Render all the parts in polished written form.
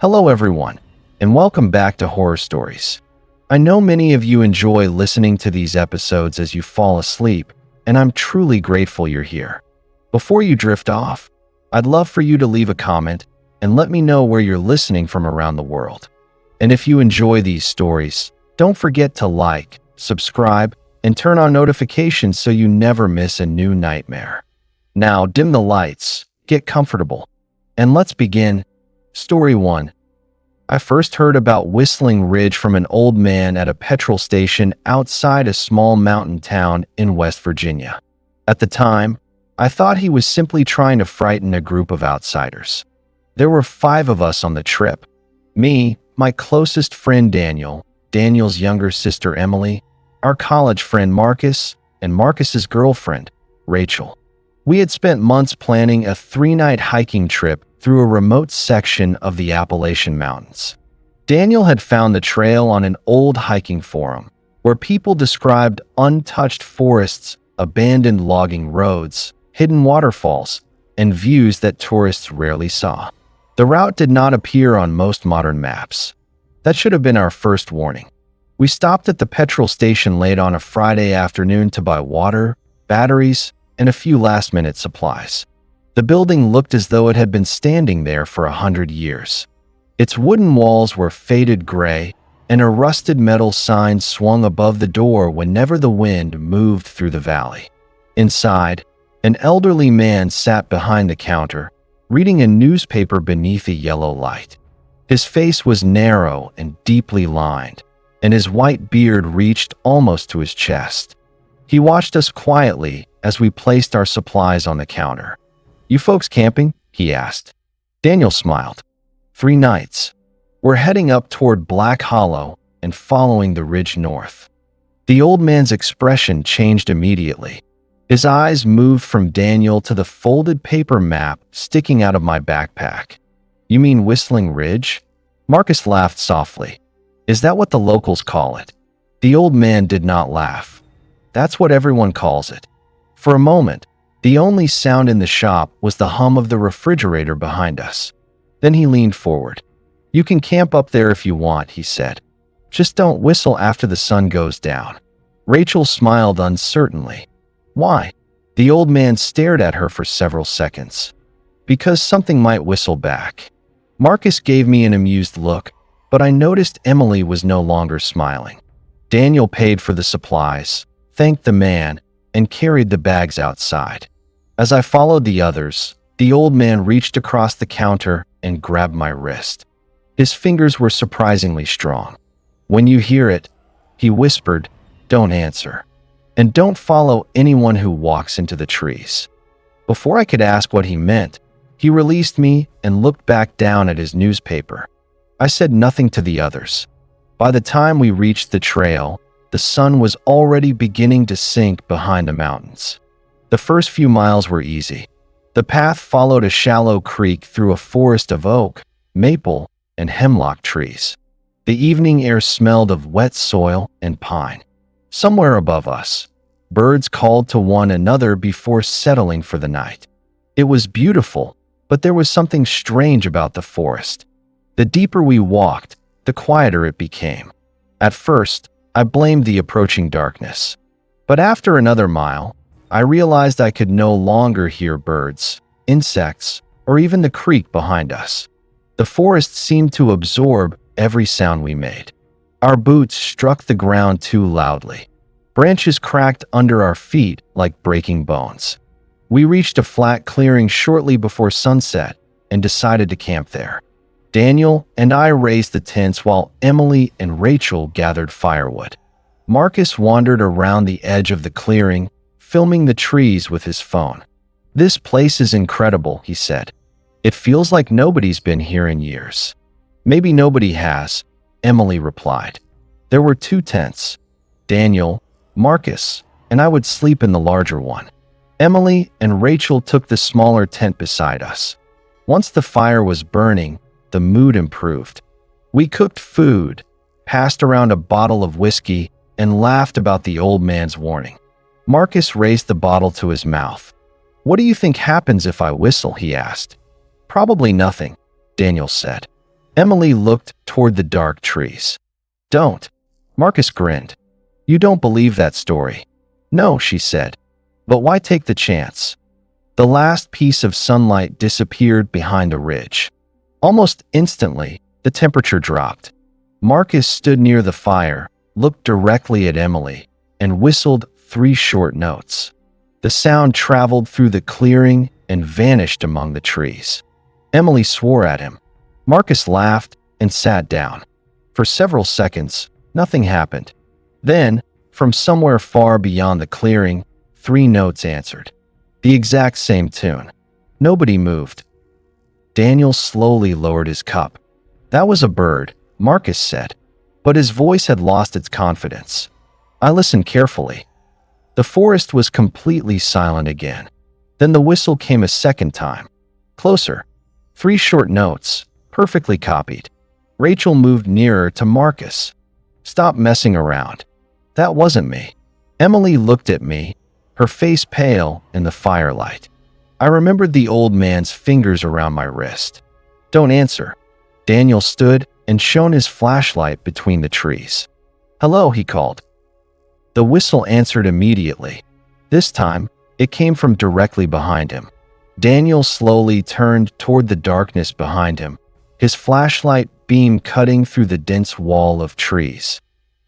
Hello, everyone, and welcome back to Horror Stories. I know many of you enjoy listening to these episodes as you fall asleep, and I'm truly grateful you're here. Before you drift off, I'd love for you to leave a comment and let me know where you're listening from around the world. And if you enjoy these stories, don't forget to like, subscribe, and turn on notifications so you never miss a new nightmare. Now, dim the lights, get comfortable, and let's begin. Story 1. I first heard about Whistling Ridge from an old man at a petrol station outside a small mountain town in West Virginia. At the time, I thought he was simply trying to frighten a group of outsiders. There were 5 of us on the trip. Me, my closest friend Daniel, Daniel's younger sister Emily, our college friend Marcus, and Marcus's girlfriend, Rachel. We had spent months planning a 3-night hiking trip through a remote section of the Appalachian Mountains. Daniel had found the trail on an old hiking forum, where people described untouched forests, abandoned logging roads, hidden waterfalls, and views that tourists rarely saw. The route did not appear on most modern maps. That should have been our first warning. We stopped at the petrol station late on a Friday afternoon to buy water, batteries, and a few last-minute supplies. The building looked as though it had been standing there for 100 years. Its wooden walls were faded gray, and a rusted metal sign swung above the door whenever the wind moved through the valley. Inside, an elderly man sat behind the counter, reading a newspaper beneath a yellow light. His face was narrow and deeply lined, and his white beard reached almost to his chest. He watched us quietly as we placed our supplies on the counter. "You folks camping?" he asked. Daniel smiled. 3 nights. We're heading up toward Black Hollow and following the ridge north. The old man's expression changed immediately. His eyes moved from Daniel to the folded paper map sticking out of my backpack. "You mean Whistling Ridge?" Marcus laughed softly. "Is that what the locals call it?" The old man did not laugh. "That's what everyone calls it." For a moment, the only sound in the shop was the hum of the refrigerator behind us. Then he leaned forward. "You can camp up there if you want," he said. "Just don't whistle after the sun goes down." Rachel smiled uncertainly. "Why?" The old man stared at her for several seconds. "Because something might whistle back." Marcus gave me an amused look, but I noticed Emily was no longer smiling. Daniel paid for the supplies, thanked the man, and carried the bags outside. As I followed the others, the old man reached across the counter and grabbed my wrist. His fingers were surprisingly strong. "When you hear it," he whispered, "don't answer. And don't follow anyone who walks into the trees." Before I could ask what he meant, he released me and looked back down at his newspaper. I said nothing to the others. By the time we reached the trail, the sun was already beginning to sink behind the mountains. The first few miles were easy. The path followed a shallow creek through a forest of oak, maple, and hemlock trees. The evening air smelled of wet soil and pine. Somewhere above us, birds called to one another before settling for the night. It was beautiful, but there was something strange about the forest. The deeper we walked, the quieter it became. At first, I blamed the approaching darkness. But after another mile, I realized I could no longer hear birds, insects, or even the creek behind us. The forest seemed to absorb every sound we made. Our boots struck the ground too loudly. Branches cracked under our feet like breaking bones. We reached a flat clearing shortly before sunset and decided to camp there. Daniel and I raised the tents while Emily and Rachel gathered firewood. Marcus wandered around the edge of the clearing, filming the trees with his phone. "This place is incredible," he said. "It feels like nobody's been here in years." "Maybe nobody has," Emily replied. There were 2 tents. Daniel, Marcus, and I would sleep in the larger one. Emily and Rachel took the smaller tent beside us. Once the fire was burning, the mood improved. We cooked food, passed around a bottle of whiskey, and laughed about the old man's warning. Marcus raised the bottle to his mouth. "What do you think happens if I whistle?" he asked. "Probably nothing," Daniel said. Emily looked toward the dark trees. Don't. Marcus grinned. You don't believe that story. No, she said. But why take the chance? The last piece of sunlight disappeared behind a ridge. Almost instantly, the temperature dropped. Marcus stood near the fire, looked directly at Emily, and whistled 3 short notes. The sound traveled through the clearing and vanished among the trees. Emily swore at him. Marcus laughed and sat down. For several seconds, nothing happened. Then, from somewhere far beyond the clearing, 3 notes answered. The exact same tune. Nobody moved. Daniel slowly lowered his cup. That was a bird, Marcus said, but his voice had lost its confidence. I listened carefully. The forest was completely silent again. Then the whistle came a second time. Closer. 3 short notes, perfectly copied. Rachel moved nearer to Marcus. Stop messing around. That wasn't me. Emily looked at me, her face pale in the firelight. I remembered the old man's fingers around my wrist. Don't answer. Daniel stood and shone his flashlight between the trees. Hello, he called. The whistle answered immediately. This time, it came from directly behind him. Daniel slowly turned toward the darkness behind him, his flashlight beam cutting through the dense wall of trees.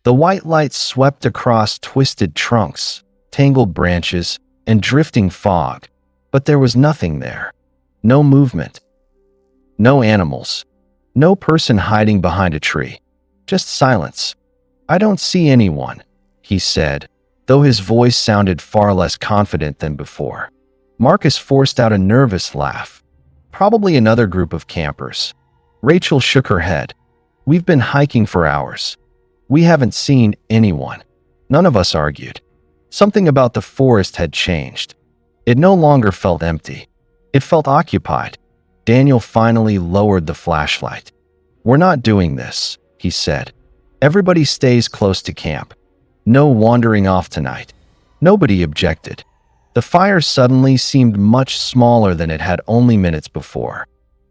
The white light swept across twisted trunks, tangled branches, and drifting fog, but there was nothing there. No movement. No animals. No person hiding behind a tree. Just silence. I don't see anyone, he said, though his voice sounded far less confident than before. Marcus forced out a nervous laugh. Probably another group of campers. Rachel shook her head. We've been hiking for hours. We haven't seen anyone. None of us argued. Something about the forest had changed. It no longer felt empty. It felt occupied. Daniel finally lowered the flashlight. We're not doing this, he said. Everybody stays close to camp. No wandering off tonight. Nobody objected. The fire suddenly seemed much smaller than it had only minutes before.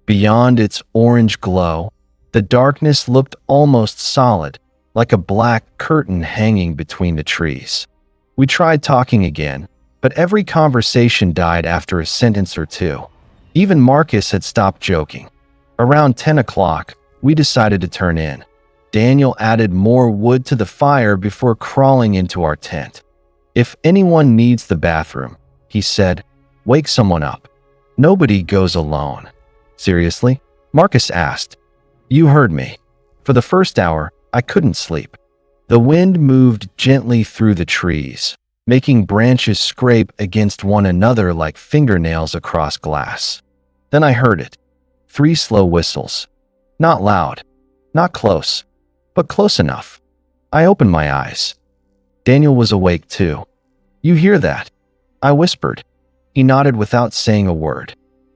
Beyond its orange glow, the darkness looked almost solid, like a black curtain hanging between the trees. We tried talking again, but every conversation died after a sentence or two. Even Marcus had stopped joking. Around 10 o'clock, we decided to turn in. Daniel added more wood to the fire before crawling into our tent. If anyone needs the bathroom, he said, wake someone up. Nobody goes alone. Seriously? Marcus asked. You heard me. For the first hour, I couldn't sleep. The wind moved gently through the trees, making branches scrape against one another like fingernails across glass. Then I heard it. 3 slow whistles. Not loud, not close, but close enough. I opened my eyes. Daniel was awake too. You hear that? I whispered. He nodded without saying a word.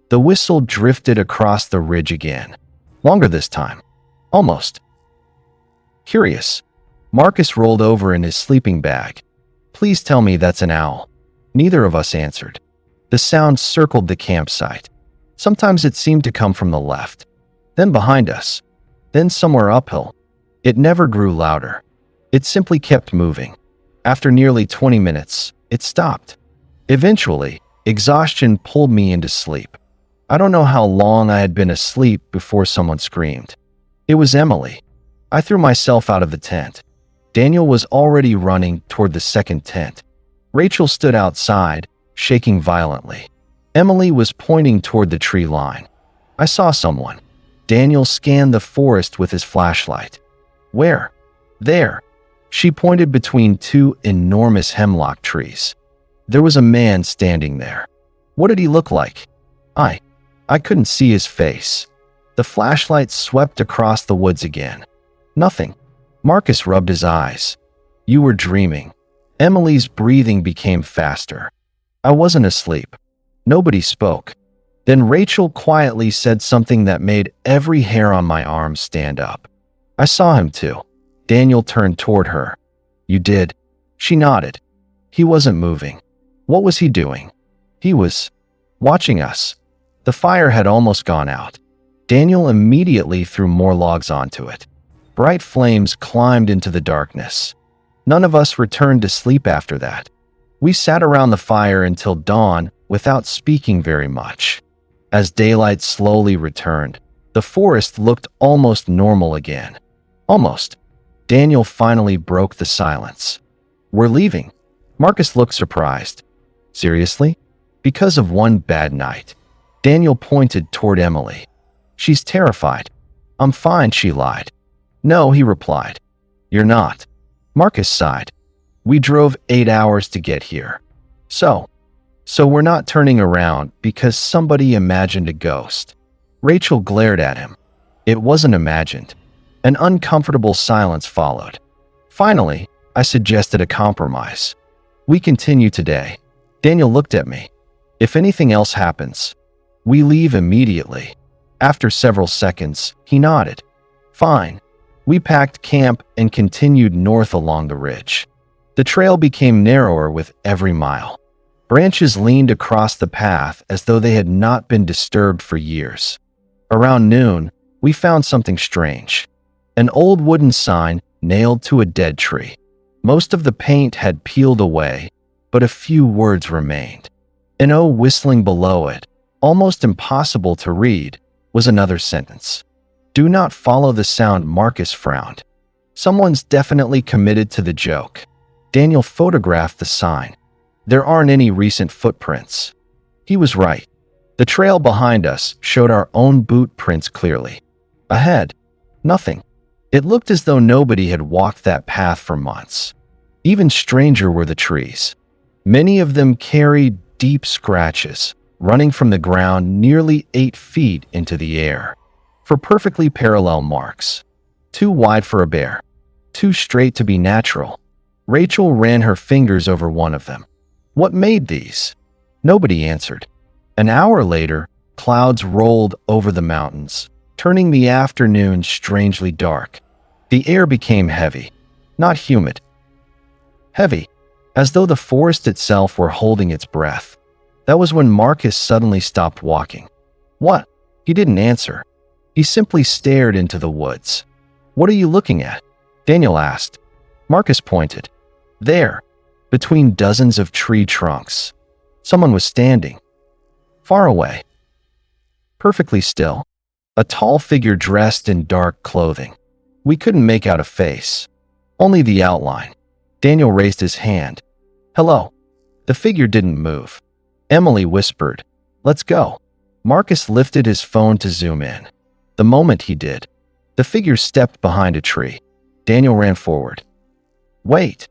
The whistle drifted across the ridge again. Longer this time. Almost. Curious. Marcus rolled over in his sleeping bag. Please tell me that's an owl. Neither of us answered. The sound circled the campsite. Sometimes it seemed to come from the left, then behind us, then somewhere uphill. It never grew louder. It simply kept moving. After nearly 20 minutes, it stopped. Eventually, exhaustion pulled me into sleep. I don't know how long I had been asleep before someone screamed. It was Emily. I threw myself out of the tent. Daniel was already running toward the second tent. Rachel stood outside, shaking violently. Emily was pointing toward the tree line. I saw someone. Daniel scanned the forest with his flashlight. Where? There. She pointed between 2 enormous hemlock trees. There was a man standing there. What did he look like? I couldn't see his face. The flashlight swept across the woods again. Nothing. Marcus rubbed his eyes. You were dreaming. Emily's breathing became faster. I wasn't asleep. Nobody spoke. Then Rachel quietly said something that made every hair on my arm stand up. I saw him too. Daniel turned toward her. You did? She nodded. He wasn't moving. What was he doing? He was watching us. The fire had almost gone out. Daniel immediately threw more logs onto it. Bright flames climbed into the darkness. None of us returned to sleep after that. We sat around the fire until dawn without speaking very much. As daylight slowly returned, the forest looked almost normal again. Almost. Daniel finally broke the silence. "We're leaving." Marcus looked surprised. "Seriously?" "Because of one bad night." Daniel pointed toward Emily. "She's terrified." "I'm fine," she lied. "No," he replied. "You're not." Marcus sighed. "We drove 8 hours to get here. So we're not turning around because somebody imagined a ghost." Rachel glared at him. "It wasn't imagined." An uncomfortable silence followed. Finally, I suggested a compromise. "We continue today." Daniel looked at me. "If anything else happens, we leave immediately." After several seconds, he nodded. "Fine." We packed camp and continued north along the ridge. The trail became narrower with every mile. Branches leaned across the path as though they had not been disturbed for years. Around noon, we found something strange. An old wooden sign nailed to a dead tree. Most of the paint had peeled away, but a few words remained. An O whistling below it, almost impossible to read, was another sentence. "Do not follow the sound." Marcus frowned. "Someone's definitely committed to the joke." Daniel photographed the sign. "There aren't any recent footprints." He was right. The trail behind us showed our own boot prints clearly. Ahead, nothing. It looked as though nobody had walked that path for months. Even stranger were the trees. Many of them carried deep scratches, running from the ground nearly 8 feet into the air. For perfectly parallel marks. Too wide for a bear. Too straight to be natural. Rachel ran her fingers over one of them. "What made these?" Nobody answered. An hour later, clouds rolled over the mountains, turning the afternoon strangely dark. The air became heavy. Not humid. Heavy, as though the forest itself were holding its breath. That was when Marcus suddenly stopped walking. "What?" He didn't answer. He simply stared into the woods. "What are you looking at?" Daniel asked. Marcus pointed. There, between dozens of tree trunks, someone was standing. Far away. Perfectly still. A tall figure dressed in dark clothing. We couldn't make out a face. Only the outline. Daniel raised his hand. "Hello." The figure didn't move. Emily whispered, "Let's go." Marcus lifted his phone to zoom in. The moment he did, the figure stepped behind a tree. Daniel ran forward. "Wait."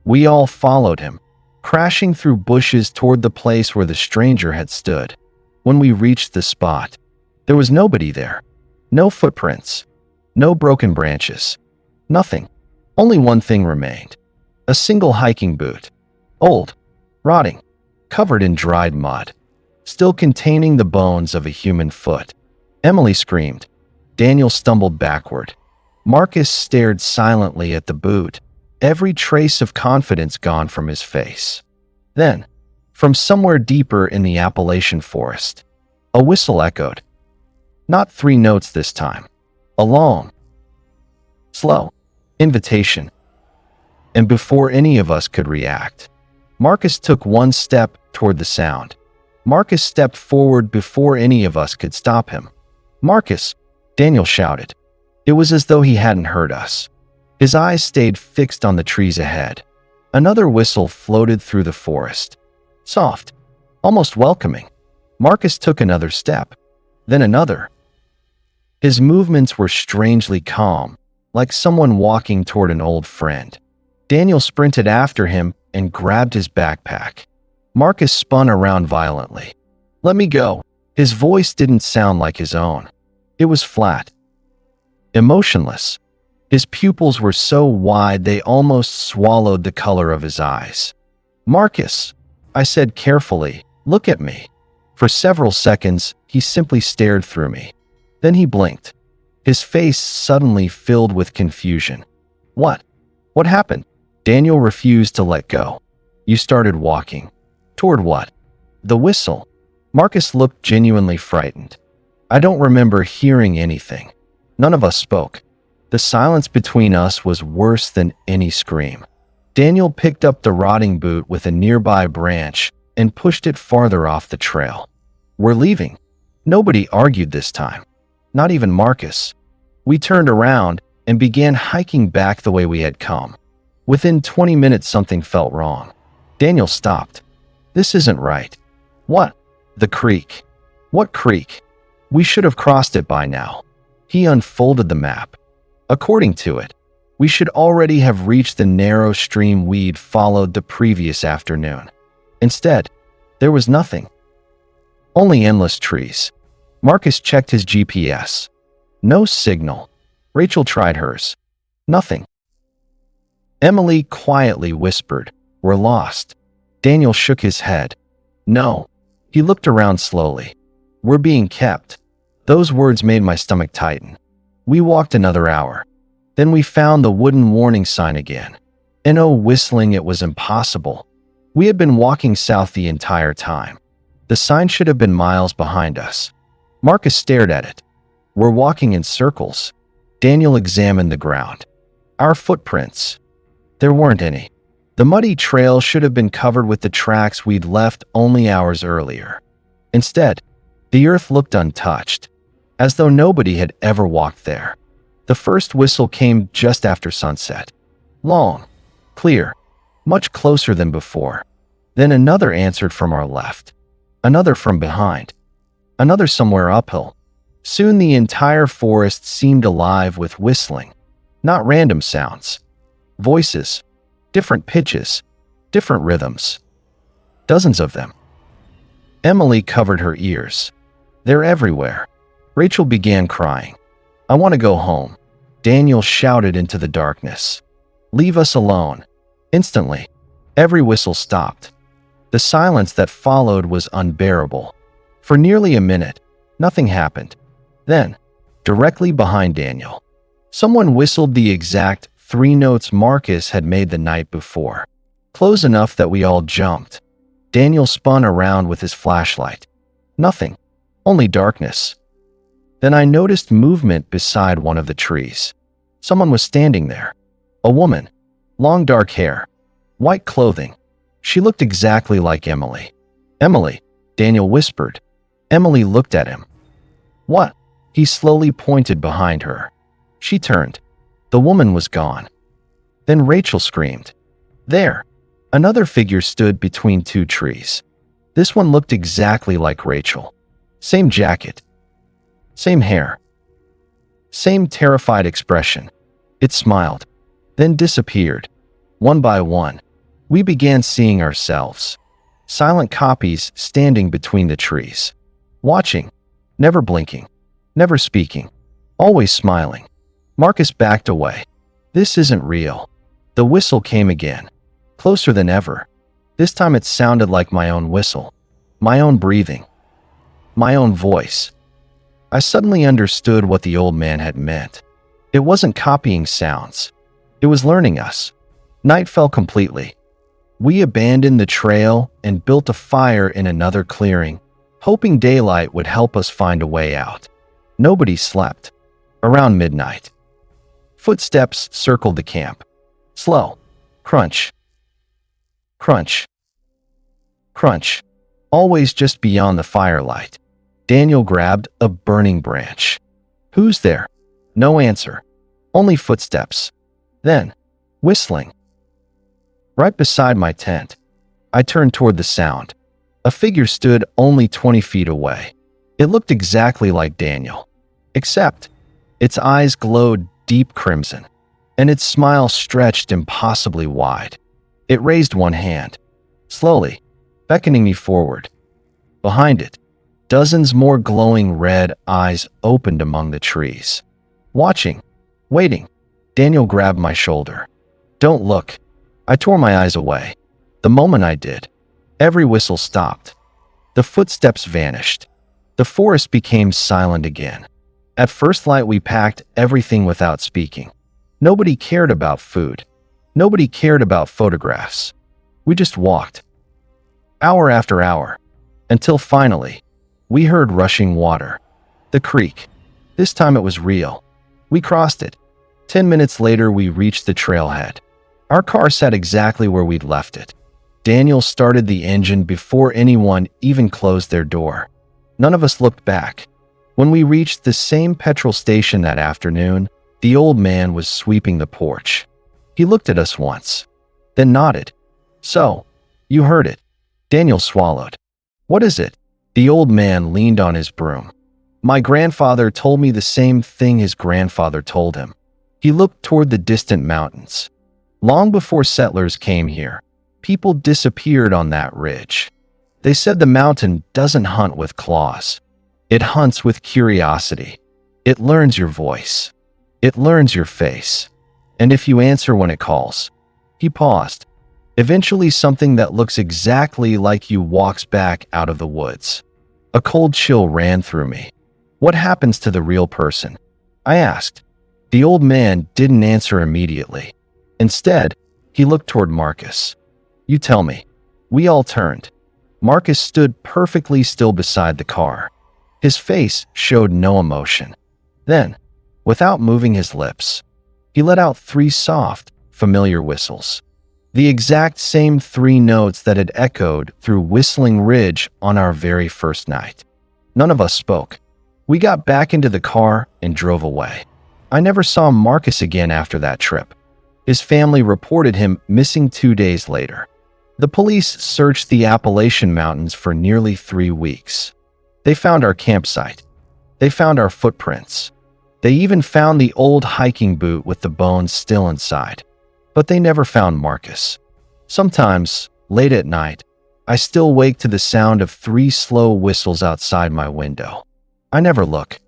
We all followed him, crashing through bushes toward the place where the stranger had stood. When we reached the spot, there was nobody there. No footprints. No broken branches. Nothing. Only one thing remained. A single hiking boot. Old. Rotting. Covered in dried mud. Still containing the bones of a human foot. Emily screamed. Daniel stumbled backward. Marcus stared silently at the boot, every trace of confidence gone from his face. Then, from somewhere deeper in the Appalachian forest, a whistle echoed. Not 3 notes this time. A long, slow invitation. And before any of us could react, Marcus took one step toward the sound. Marcus stepped forward before any of us could stop him. "Marcus!" Daniel shouted. It was as though he hadn't heard us. His eyes stayed fixed on the trees ahead. Another whistle floated through the forest. Soft, almost welcoming. Marcus took another step, then another. His movements were strangely calm, like someone walking toward an old friend. Daniel sprinted after him and grabbed his backpack. Marcus spun around violently. "Let me go." His voice didn't sound like his own. It was flat, emotionless. His pupils were so wide they almost swallowed the color of his eyes. "Marcus," I said carefully, "look at me." For several seconds, he simply stared through me. Then he blinked. His face suddenly filled with confusion. "What? What happened?" Daniel refused to let go. "You started walking." "Toward what?" "The whistle." Marcus looked genuinely frightened. I don't remember hearing anything. None of us spoke. The silence between us was worse than any scream. Daniel picked up the rotting boot with a nearby branch and pushed it farther off the trail. We're leaving. Nobody argued this time. Not even Marcus. We turned around and began hiking back the way we had come. Within 20 minutes, something felt wrong. Daniel stopped. This isn't right. What? The creek. What creek? We should have crossed it by now. He unfolded the map. According to it, we should already have reached the narrow stream we'd followed the previous afternoon. Instead, there was nothing. Only endless trees. Marcus checked his GPS. No signal. Rachel tried hers. Nothing. Emily quietly whispered, "We're lost." Daniel shook his head. No. He looked around slowly. We're being kept. Those words made my stomach tighten. We walked another hour. Then we found the wooden warning sign again. No whistling, it was impossible. We had been walking south the entire time. The sign should have been miles behind us. Marcus stared at it. We're walking in circles. Daniel examined the ground. Our footprints. There weren't any. The muddy trail should have been covered with the tracks we'd left only hours earlier. Instead, the earth looked untouched, as though nobody had ever walked there. The first whistle came just after sunset. Long, clear, much closer than before. Then another answered from our left. Another from behind. Another somewhere uphill. Soon the entire forest seemed alive with whistling. Not random sounds. Voices. Different pitches. Different rhythms. Dozens of them. Emily covered her ears. They're everywhere. Rachel began crying. I want to go home. Daniel shouted into the darkness. Leave us alone. Instantly, every whistle stopped. The silence that followed was unbearable. For nearly a minute, nothing happened. Then, directly behind Daniel, someone whistled the exact 3 notes Marcus had made the night before. Close enough that we all jumped. Daniel spun around with his flashlight. Nothing. Only darkness. Then I noticed movement beside one of the trees. Someone was standing there. A woman. Long dark hair. White clothing. She looked exactly like Emily. Emily, Daniel whispered. Emily looked at him. What? He slowly pointed behind her. She turned. The woman was gone. Then Rachel screamed. There. Another figure stood between 2 trees. This one looked exactly like Rachel. Same jacket. Same hair. Same terrified expression. It smiled, then disappeared. One by one, we began seeing ourselves. Silent copies standing between the trees. Watching. Never blinking. Never speaking. Always smiling. Marcus backed away. This isn't real. The whistle came again. Closer than ever. This time it sounded like my own whistle. My own breathing. My own voice. I suddenly understood what the old man had meant. It wasn't copying sounds. It was learning us. Night fell completely. We abandoned the trail and built a fire in another clearing, hoping daylight would help us find a way out. Nobody slept. Around midnight, footsteps circled the camp. Slow. Crunch. Crunch. Crunch. Always just beyond the firelight. Daniel grabbed a burning branch. Who's there? No answer. Only footsteps. Then, whistling. Right beside my tent. I turned toward the sound. A figure stood only 20 feet away. It looked exactly like Daniel. Except, its eyes glowed deep crimson, and its smile stretched impossibly wide. It raised one hand, slowly, beckoning me forward. Behind it, dozens more glowing red eyes opened among the trees. Watching, waiting. Daniel grabbed my shoulder. Don't look. I tore my eyes away. The moment I did, every whistle stopped. The footsteps vanished. The forest became silent again. At first light, we packed everything without speaking. Nobody cared about food. Nobody cared about photographs. We just walked. Hour after hour. Until finally, we heard rushing water. The creek. This time it was real. We crossed it. 10 minutes later, we reached the trailhead. Our car sat exactly where we'd left it. Daniel started the engine before anyone even closed their door. None of us looked back. When we reached the same petrol station that afternoon, the old man was sweeping the porch. He looked at us once, then nodded. "So, you heard it." Daniel swallowed. "What is it?" The old man leaned on his broom. "My grandfather told me the same thing his grandfather told him." He looked toward the distant mountains. "Long before settlers came here, people disappeared on that ridge. They said the mountain doesn't hunt with claws. It hunts with curiosity. It learns your voice. It learns your face. And if you answer when it calls." He paused. "Eventually something that looks exactly like you walks back out of the woods." A cold chill ran through me. "What happens to the real person?" I asked. The old man didn't answer immediately. Instead, he looked toward Marcus. "You tell me." We all turned. Marcus stood perfectly still beside the car. His face showed no emotion. Then, without moving his lips, he let out 3 soft, familiar whistles. The exact same 3 notes that had echoed through Whistling Ridge on our very first night. None of us spoke. We got back into the car and drove away. I never saw Marcus again after that trip. His family reported him missing 2 days later. The police searched the Appalachian Mountains for nearly 3 weeks. They found our campsite. They found our footprints. They even found the old hiking boot with the bones still inside. But they never found Marcus. Sometimes, late at night, I still wake to the sound of 3 slow whistles outside my window. I never look.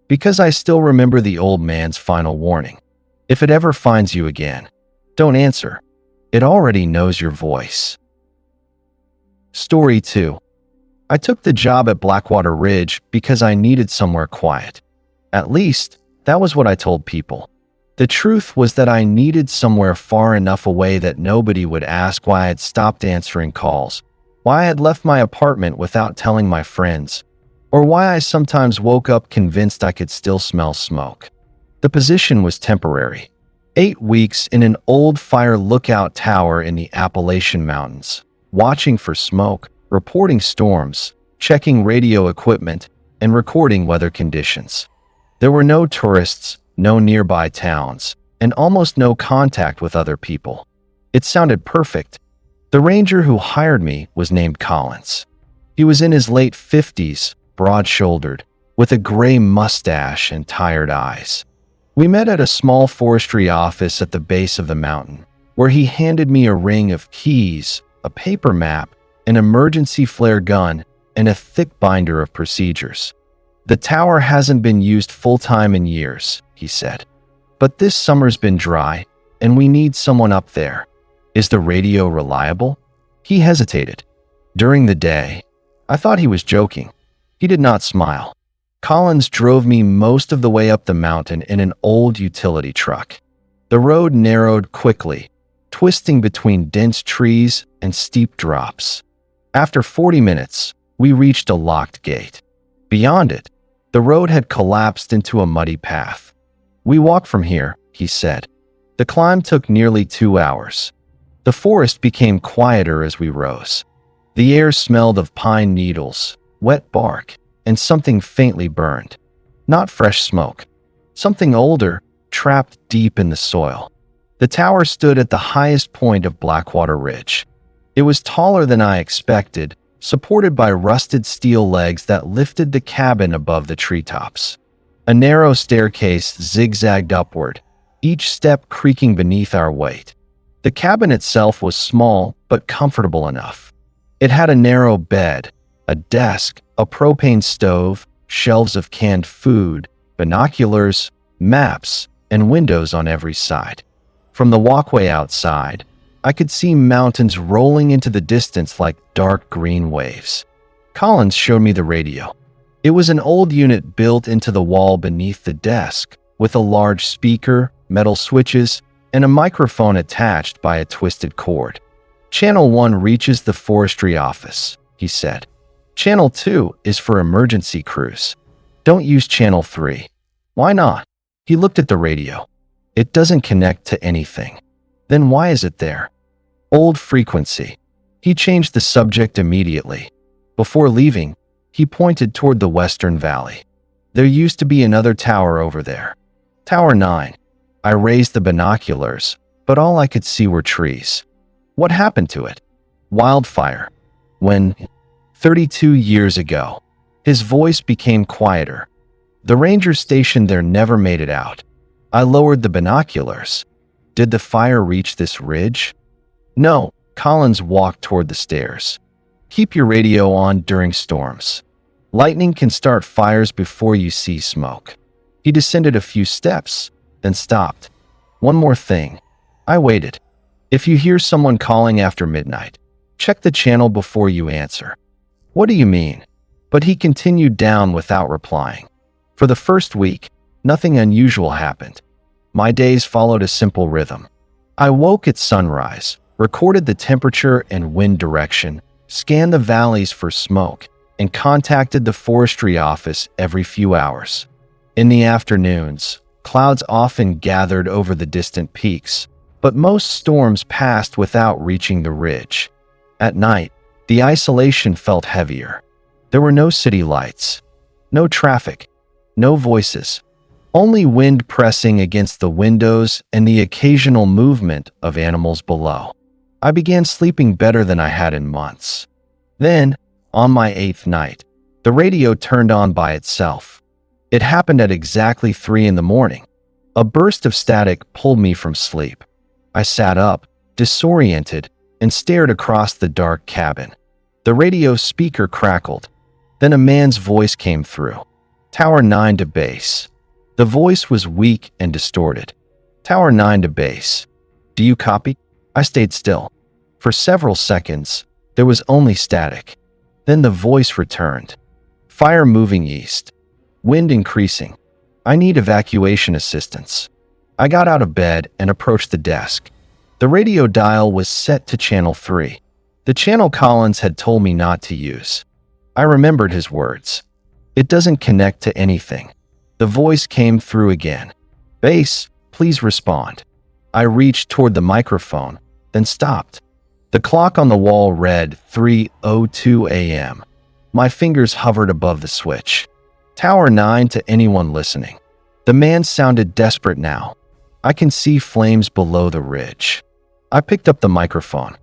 Because I still remember the old man's final warning. If it ever finds you again, don't answer. It already knows your voice. Story 2. I took the job at Blackwater Ridge because I needed somewhere quiet. At least, that was what I told people. The truth was that I needed somewhere far enough away that nobody would ask why I had stopped answering calls, why I had left my apartment without telling my friends, or why I sometimes woke up convinced I could still smell smoke. The position was temporary. 8 weeks in an old fire lookout tower in the Appalachian Mountains, watching for smoke, reporting storms, checking radio equipment, and recording weather conditions. There were no tourists, no nearby towns, and almost no contact with other people. It sounded perfect. The ranger who hired me was named Collins. He was in his late 50s, broad-shouldered, with a gray mustache and tired eyes. We met at a small forestry office at the base of the mountain, where he handed me a ring of keys, a paper map, an emergency flare gun, and a thick binder of procedures. "The tower hasn't been used full-time in years," he said. "But this summer's been dry, and we need someone up there. Is the radio reliable?" He hesitated. During the day, I thought he was joking. He did not smile. Collins drove me most of the way up the mountain in an old utility truck. The road narrowed quickly, twisting between dense trees and steep drops. After 40 minutes, we reached a locked gate. Beyond it, the road had collapsed into a muddy path. "We walk from here," he said. The climb took nearly 2 hours. The forest became quieter as we rose. The air smelled of pine needles, wet bark, and something faintly burned. Not fresh smoke. Something older, trapped deep in the soil. The tower stood at the highest point of Blackwater Ridge. It was taller than I expected, supported by rusted steel legs that lifted the cabin above the treetops. A narrow staircase zigzagged upward, each step creaking beneath our weight. The cabin itself was small but comfortable enough. It had a narrow bed, a desk, a propane stove, shelves of canned food, binoculars, maps, and windows on every side. From the walkway outside, I could see mountains rolling into the distance like dark green waves. Collins showed me the radio. It was an old unit built into the wall beneath the desk, with a large speaker, metal switches, and a microphone attached by a twisted cord. "Channel 1 reaches the forestry office," he said. "Channel 2 is for emergency crews." Don't use channel 3. Why not? He looked at the radio. It doesn't connect to anything. Then why is it there? Old frequency. He changed the subject immediately. Before leaving, he pointed toward the western valley. There used to be another tower over there. Tower 9. I raised the binoculars, but all I could see were trees. What happened to it? Wildfire. When? 32 years ago. His voice became quieter. The ranger stationed there never made it out. I lowered the binoculars. Did the fire reach this ridge? No. Collins walked toward the stairs. Keep your radio on during storms. Lightning can start fires before you see smoke. He descended a few steps, then stopped. One more thing. I waited. If you hear someone calling after midnight, check the channel before you answer. What do you mean? But he continued down without replying. For the first week, nothing unusual happened. My days followed a simple rhythm. I woke at sunrise, recorded the temperature and wind direction, scanned the valleys for smoke, and contacted the forestry office every few hours. In the afternoons, clouds often gathered over the distant peaks, but most storms passed without reaching the ridge. At night, the isolation felt heavier. There were no city lights, no traffic, no voices, only wind pressing against the windows and the occasional movement of animals below. I began sleeping better than I had in months. Then, on my 8th night, the radio turned on by itself. It happened at exactly 3 in the morning. A burst of static pulled me from sleep. I sat up, disoriented, and stared across the dark cabin. The radio speaker crackled. Then a man's voice came through. Tower 9 to base. The voice was weak and distorted. Tower 9 to base. Do you copy? I stayed still. For several seconds, there was only static. Then the voice returned. Fire moving east. Wind increasing. I need evacuation assistance. I got out of bed and approached the desk. The radio dial was set to channel 3. The channel Collins had told me not to use. I remembered his words. It doesn't connect to anything. The voice came through again. Base, please respond. I reached toward the microphone, then stopped. The clock on the wall read 3:02 a.m. My fingers hovered above the switch. Tower 9 to anyone listening. The man sounded desperate now. I can see flames below the ridge. I picked up the microphone.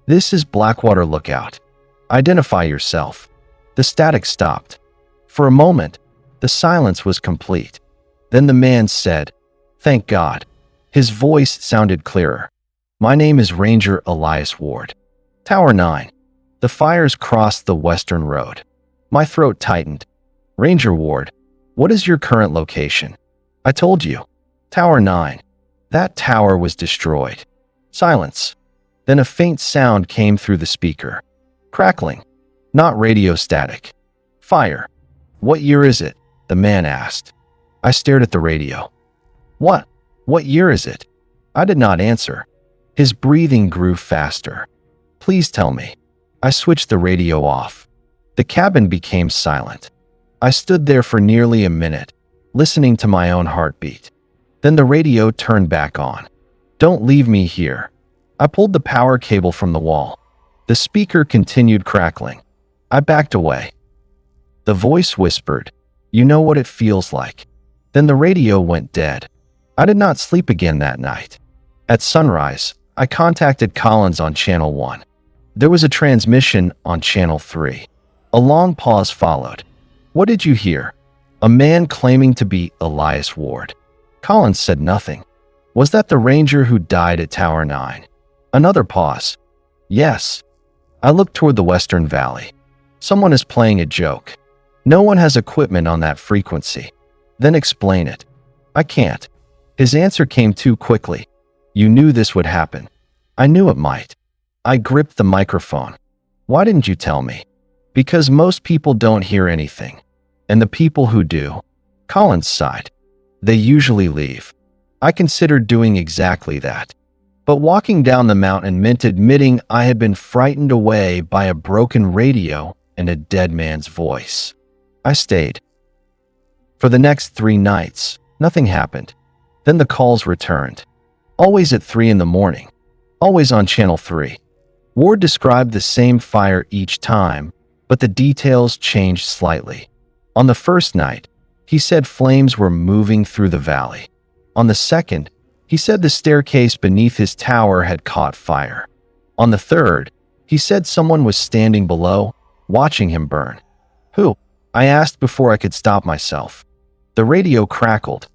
This is Blackwater Lookout. Identify yourself. The static stopped. For a moment, the silence was complete. Then the man said, "Thank God." His voice sounded clearer. "My name is Ranger Elias Ward. Tower 9. The fires crossed the western road." My throat tightened. "Ranger Ward, what is your current location?" "I told you. Tower 9. That tower was destroyed." Silence. Then a faint sound came through the speaker. Crackling. Not radio static. Fire. "What year is it?" the man asked. I stared at the radio. What year is it?" I did not answer. His breathing grew faster. "Please tell me." I switched the radio off. The cabin became silent. I stood there for nearly a minute, listening to my own heartbeat. Then the radio turned back on. "Don't leave me here." I pulled the power cable from the wall. The speaker continued crackling. I backed away. The voice whispered, "You know what it feels like." Then the radio went dead. I did not sleep again that night. At sunrise, I contacted Collins on Channel 1. There was a transmission on Channel 3. A long pause followed. "What did you hear?" "A man claiming to be Elias Ward." Collins said nothing. "Was that the ranger who died at Tower 9? Another pause. "Yes." I looked toward the western valley. "Someone is playing a joke. No one has equipment on that frequency." "Then explain it." "I can't." His answer came too quickly. "You knew this would happen." "I knew it might." I gripped the microphone. "Why didn't you tell me?" "Because most people don't hear anything. And the people who do," Collins sighed, "they usually leave." I considered doing exactly that. But walking down the mountain meant admitting I had been frightened away by a broken radio and a dead man's voice. I stayed. For the next 3 nights, nothing happened. Then the calls returned. Always at 3 in the morning. Always on Channel 3. Ward described the same fire each time, but the details changed slightly. On the first night, he said flames were moving through the valley. On the second, he said the staircase beneath his tower had caught fire. On the third, he said someone was standing below, watching him burn. Who? I asked before I could stop myself. The radio crackled.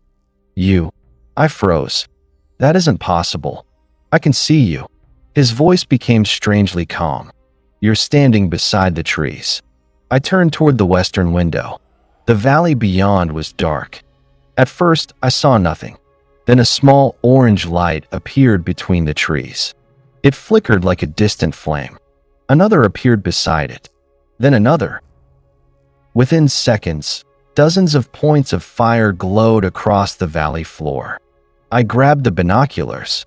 You. I froze. That isn't possible. I can see you. His voice became strangely calm. You're standing beside the trees. I turned toward the western window. The valley beyond was dark. At first, I saw nothing. Then a small orange light appeared between the trees. It flickered like a distant flame. Another appeared beside it. Then another. Within seconds, dozens of points of fire glowed across the valley floor. I grabbed the binoculars.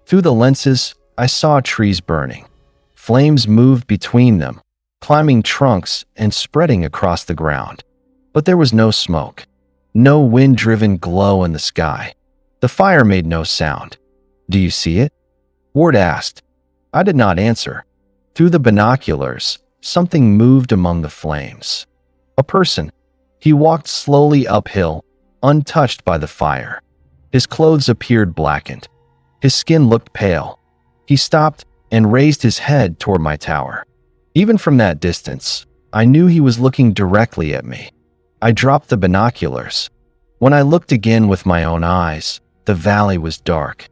Through the lenses, I saw trees burning. Flames moved between them, climbing trunks and spreading across the ground. But there was no smoke, no wind-driven glow in the sky. The fire made no sound. Do you see it? Ward asked. I did not answer. Through the binoculars, something moved among the flames. A person. He walked slowly uphill, untouched by the fire. His clothes appeared blackened. His skin looked pale. He stopped and raised his head toward my tower. Even from that distance, I knew he was looking directly at me. I dropped the binoculars. When I looked again with my own eyes, the valley was dark.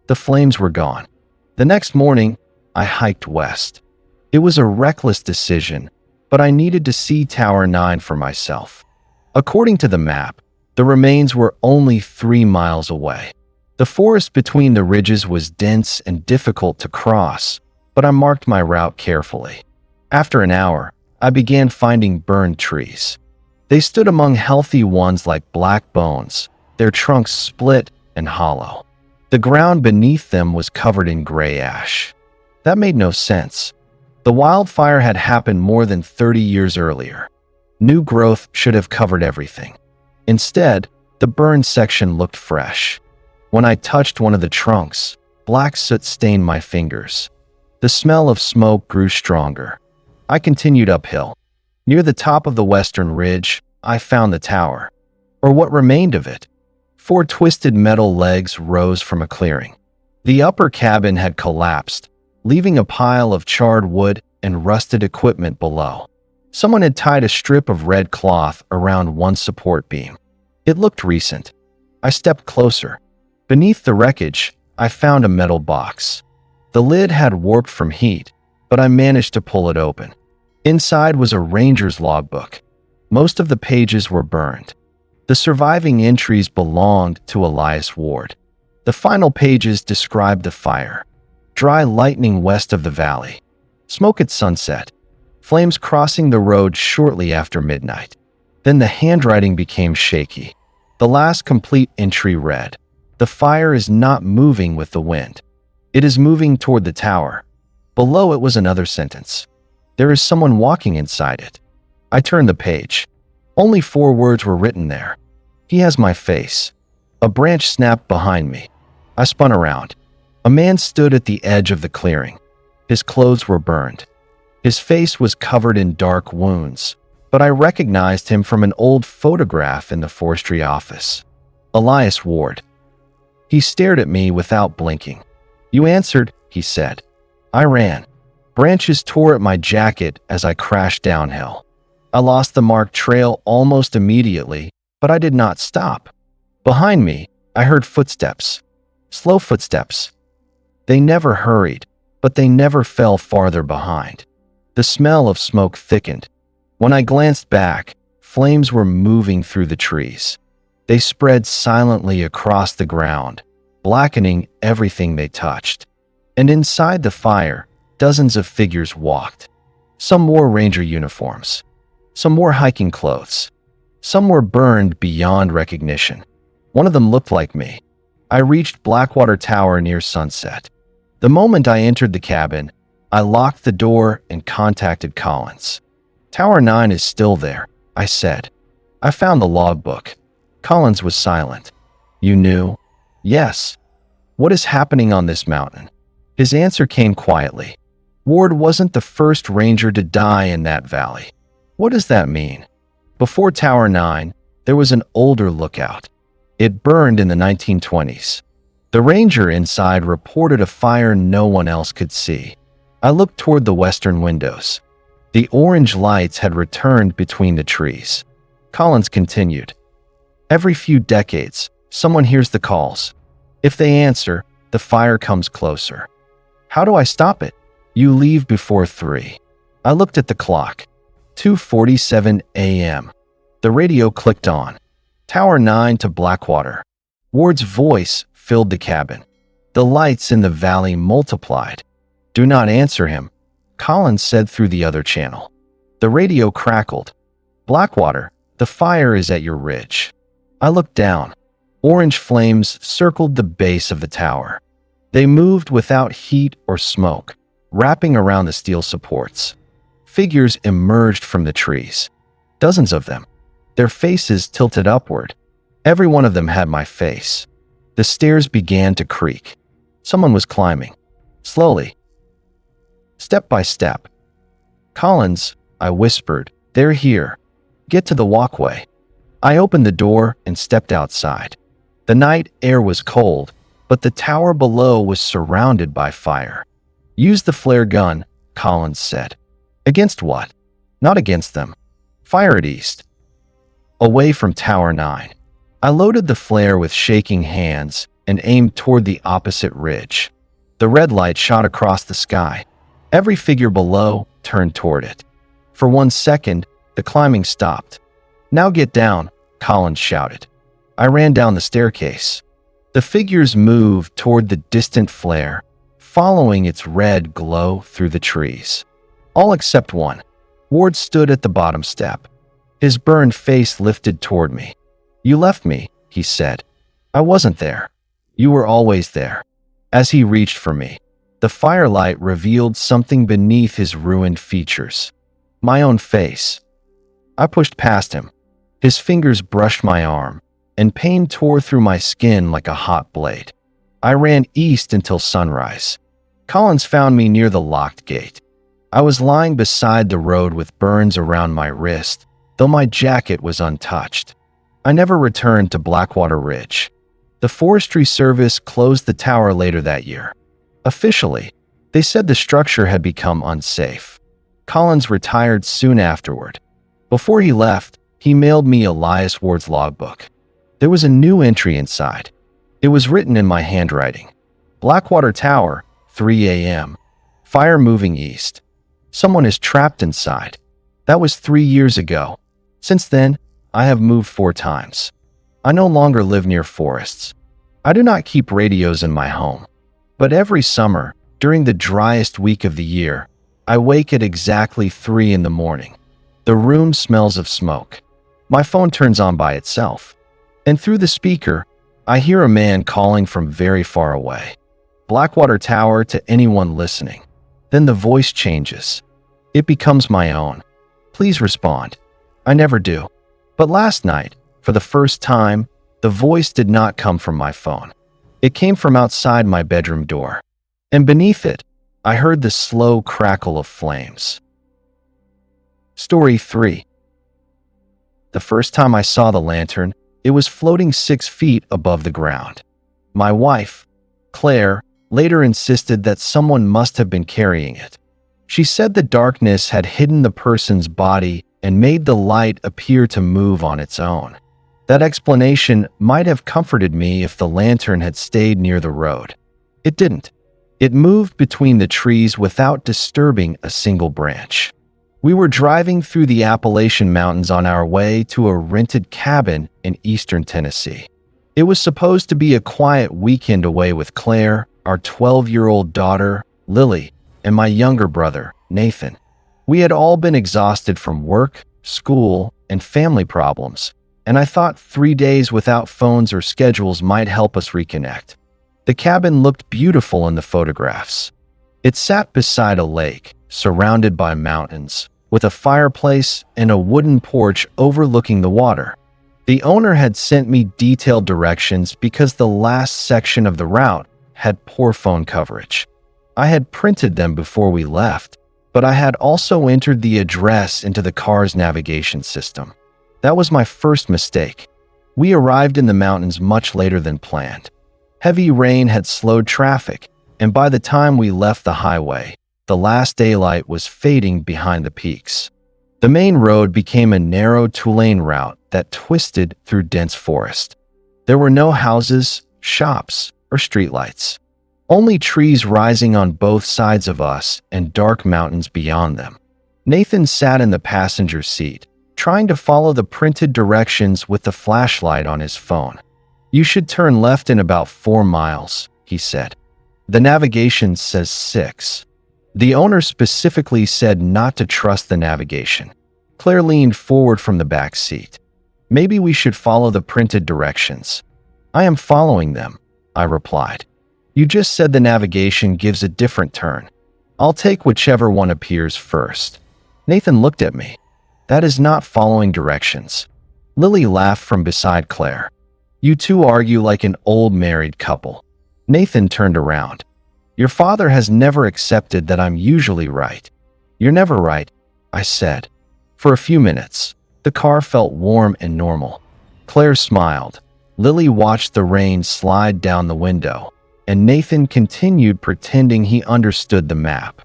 The flames were gone. The next morning, I hiked west. It was a reckless decision, but I needed to see Tower 9 for myself. According to the map, the remains were only 3 miles away. The forest between the ridges was dense and difficult to cross, but I marked my route carefully. After an hour, I began finding burned trees. They stood among healthy ones like black bones, their trunks split and hollow. The ground beneath them was covered in gray ash. That made no sense. The wildfire had happened more than 30 years earlier. New growth should have covered everything. Instead, the burned section looked fresh. When I touched one of the trunks, black soot stained my fingers. The smell of smoke grew stronger. I continued uphill. Near the top of the western ridge, I found the tower, or what remained of it. 4 twisted metal legs rose from a clearing. The upper cabin had collapsed, leaving a pile of charred wood and rusted equipment below. Someone had tied a strip of red cloth around one support beam. It looked recent. I stepped closer. Beneath the wreckage, I found a metal box. The lid had warped from heat, but I managed to pull it open. Inside was a ranger's logbook. Most of the pages were burned. The surviving entries belonged to Elias Ward. The final pages described the fire. Dry lightning west of the valley. Smoke at sunset. Flames crossing the road shortly after midnight. Then the handwriting became shaky. The last complete entry read, "The fire is not moving with the wind. It is moving toward the tower." Below it was another sentence. "There is someone walking inside it." I turned the page. Only 4 words were written there. "He has my face." A branch snapped behind me. I spun around. A man stood at the edge of the clearing. His clothes were burned. His face was covered in dark wounds, but I recognized him from an old photograph in the forestry office. Elias Ward. He stared at me without blinking. "You answered," he said. I ran. Branches tore at my jacket as I crashed downhill. I lost the marked trail almost immediately, but I did not stop. Behind me, I heard footsteps. Slow footsteps. They never hurried, but they never fell farther behind. The smell of smoke thickened. When I glanced back, flames were moving through the trees. They spread silently across the ground, blackening everything they touched. And inside the fire, dozens of figures walked. Some wore ranger uniforms. Some wore hiking clothes. Some were burned beyond recognition. One of them looked like me. I reached Blackwater Tower near sunset. The moment I entered the cabin, I locked the door and contacted Collins. "Tower 9 is still there," I said. "I found the logbook. Collins was silent. You knew? Yes. What is happening on this mountain? His answer came quietly. Ward wasn't the first ranger to die in that valley. What does that mean? Before Tower 9, there was an older lookout. It burned in the 1920s. The ranger inside reported a fire no one else could see. I looked toward the western windows. The orange lights had returned between the trees. Collins continued. Every few decades, someone hears the calls. If they answer, the fire comes closer. How do I stop it? You leave before 3. I looked at the clock. 2:47 a.m. The radio clicked on. Tower 9 to Blackwater. Ward's voice filled the cabin. The lights in the valley multiplied. Do not answer him, Collins said through the other channel. The radio crackled. Blackwater, the fire is at your ridge. I looked down. Orange flames circled the base of the tower. They moved without heat or smoke, wrapping around the steel supports. Figures emerged from the trees. Dozens of them. Their faces tilted upward. Every one of them had my face. The stairs began to creak. Someone was climbing. Slowly. Step by step. Collins, I whispered, they're here. Get to the walkway. I opened the door and stepped outside. The night air was cold, but the tower below was surrounded by fire. Use the flare gun, Collins said. Against what? Not against them. Fire it east. Away from Tower 9. I loaded the flare with shaking hands and aimed toward the opposite ridge. The red light shot across the sky. Every figure below turned toward it. For 1 second, the climbing stopped. Now get down, Collins shouted. I ran down the staircase. The figures moved toward the distant flare, following its red glow through the trees. All except one. Ward stood at the bottom step. His burned face lifted toward me. You left me, he said. I wasn't there. You were always there. As he reached for me, the firelight revealed something beneath his ruined features. My own face. I pushed past him. His fingers brushed my arm, and pain tore through my skin like a hot blade. I ran east until sunrise. Collins found me near the locked gate. I was lying beside the road with burns around my wrist, though my jacket was untouched. I never returned to Blackwater Ridge. The Forestry Service closed the tower later that year. Officially, they said the structure had become unsafe. Collins retired soon afterward. Before he left, he mailed me Elias Ward's logbook. There was a new entry inside. It was written in my handwriting. Blackwater Tower, 3 a.m. Fire moving east. Someone is trapped inside. That was 3 years ago. Since then, I have moved 4 times. I no longer live near forests. I do not keep radios in my home. But every summer, during the driest week of the year, I wake at exactly 3 in the morning. The room smells of smoke. My phone turns on by itself. And through the speaker, I hear a man calling from very far away. Blackwater Tower to anyone listening. Then the voice changes. It becomes my own. Please respond. I never do. But last night, for the first time, the voice did not come from my phone. It came from outside my bedroom door. And beneath it, I heard the slow crackle of flames. Story 3. The first time I saw the lantern, it was floating 6 feet above the ground. My wife, Claire, later insisted that someone must have been carrying it. She said the darkness had hidden the person's body and made the light appear to move on its own. That explanation might have comforted me if the lantern had stayed near the road. It didn't. It moved between the trees without disturbing a single branch. We were driving through the Appalachian Mountains on our way to a rented cabin in eastern Tennessee. It was supposed to be a quiet weekend away with Claire, our 12-year-old daughter, Lily, and my younger brother, Nathan. We had all been exhausted from work, school, and family problems, and I thought 3 days without phones or schedules might help us reconnect. The cabin looked beautiful in the photographs. It sat beside a lake, surrounded by mountains, with a fireplace and a wooden porch overlooking the water. The owner had sent me detailed directions because the last section of the route had poor phone coverage. I had printed them before we left, but I had also entered the address into the car's navigation system. That was my first mistake. We arrived in the mountains much later than planned. Heavy rain had slowed traffic, and by the time we left the highway, the last daylight was fading behind the peaks. The main road became a narrow two-lane route that twisted through dense forest. There were no houses, shops, or streetlights. Only trees rising on both sides of us and dark mountains beyond them. Nathan sat in the passenger seat, trying to follow the printed directions with the flashlight on his phone. "You should turn left in about 4 miles," he said. "The navigation says 6. The owner specifically said not to trust the navigation. Claire leaned forward from the back seat. "Maybe we should follow the printed directions." "I am following them," I replied. "You just said the navigation gives a different turn. I'll take whichever one appears first." Nathan looked at me. "That is not following directions." Lily laughed from beside Claire. "You two argue like an old married couple." Nathan turned around. "Your father has never accepted that I'm usually right." "You're never right," I said. For a few minutes, the car felt warm and normal. Claire smiled. Lily watched the rain slide down the window, and Nathan continued pretending he understood the map.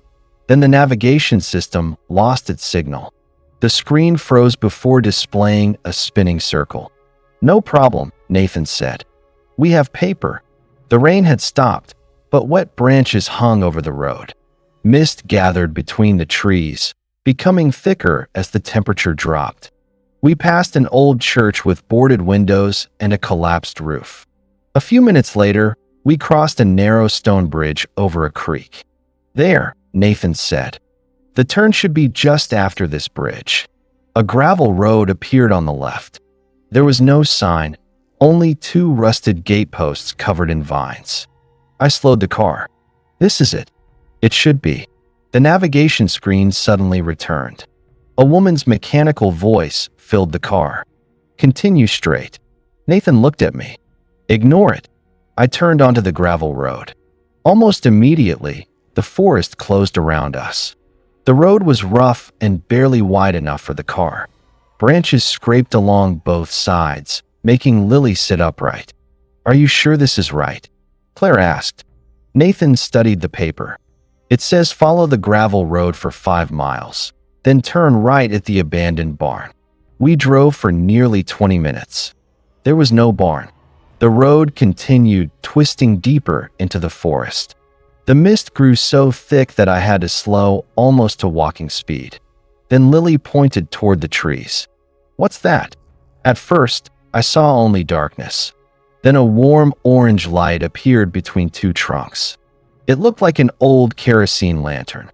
Then the navigation system lost its signal. The screen froze before displaying a spinning circle. "No problem," Nathan said. "We have paper." The rain had stopped, but wet branches hung over the road. Mist gathered between the trees, becoming thicker as the temperature dropped. We passed an old church with boarded windows and a collapsed roof. A few minutes later, we crossed a narrow stone bridge over a creek. "There," Nathan said. "The turn should be just after this bridge." A gravel road appeared on the left. There was no sign, only 2 rusted gateposts covered in vines. I slowed the car. "This is it." "It should be." The navigation screen suddenly returned. A woman's mechanical voice filled the car. "Continue straight." Nathan looked at me. "Ignore it." I turned onto the gravel road. Almost immediately, the forest closed around us. The road was rough and barely wide enough for the car. Branches scraped along both sides, making Lily sit upright. "Are you sure this is right?" Claire asked. Nathan studied the paper. "It says follow the gravel road for 5 miles, then turn right at the abandoned barn." We drove for nearly 20 minutes. There was no barn. The road continued, twisting deeper into the forest. The mist grew so thick that I had to slow almost to walking speed. Then Lily pointed toward the trees. "What's that?" At first, I saw only darkness. Then a warm orange light appeared between 2 trunks. It looked like an old kerosene lantern.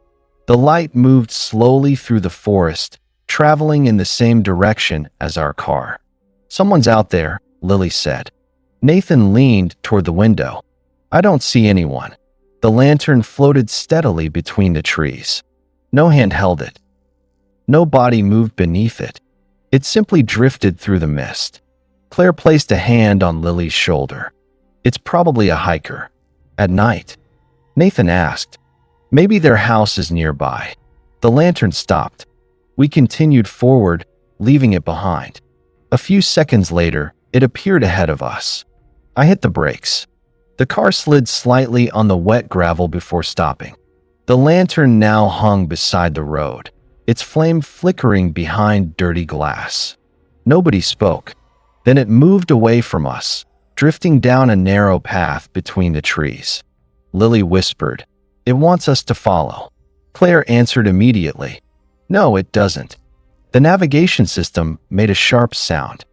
The light moved slowly through the forest, traveling in the same direction as our car. "Someone's out there," Lily said. Nathan leaned toward the window. "I don't see anyone." The lantern floated steadily between the trees. No hand held it. No body moved beneath it. It simply drifted through the mist. Claire placed a hand on Lily's shoulder. "It's probably a hiker." "At night?" Nathan asked. "Maybe their house is nearby." The lantern stopped. We continued forward, leaving it behind. A few seconds later, it appeared ahead of us. I hit the brakes. The car slid slightly on the wet gravel before stopping. The lantern now hung beside the road, its flame flickering behind dirty glass. Nobody spoke. Then it moved away from us, drifting down a narrow path between the trees. Lily whispered, "It wants us to follow." Claire answered immediately, "No, it doesn't." The navigation system made a sharp sound.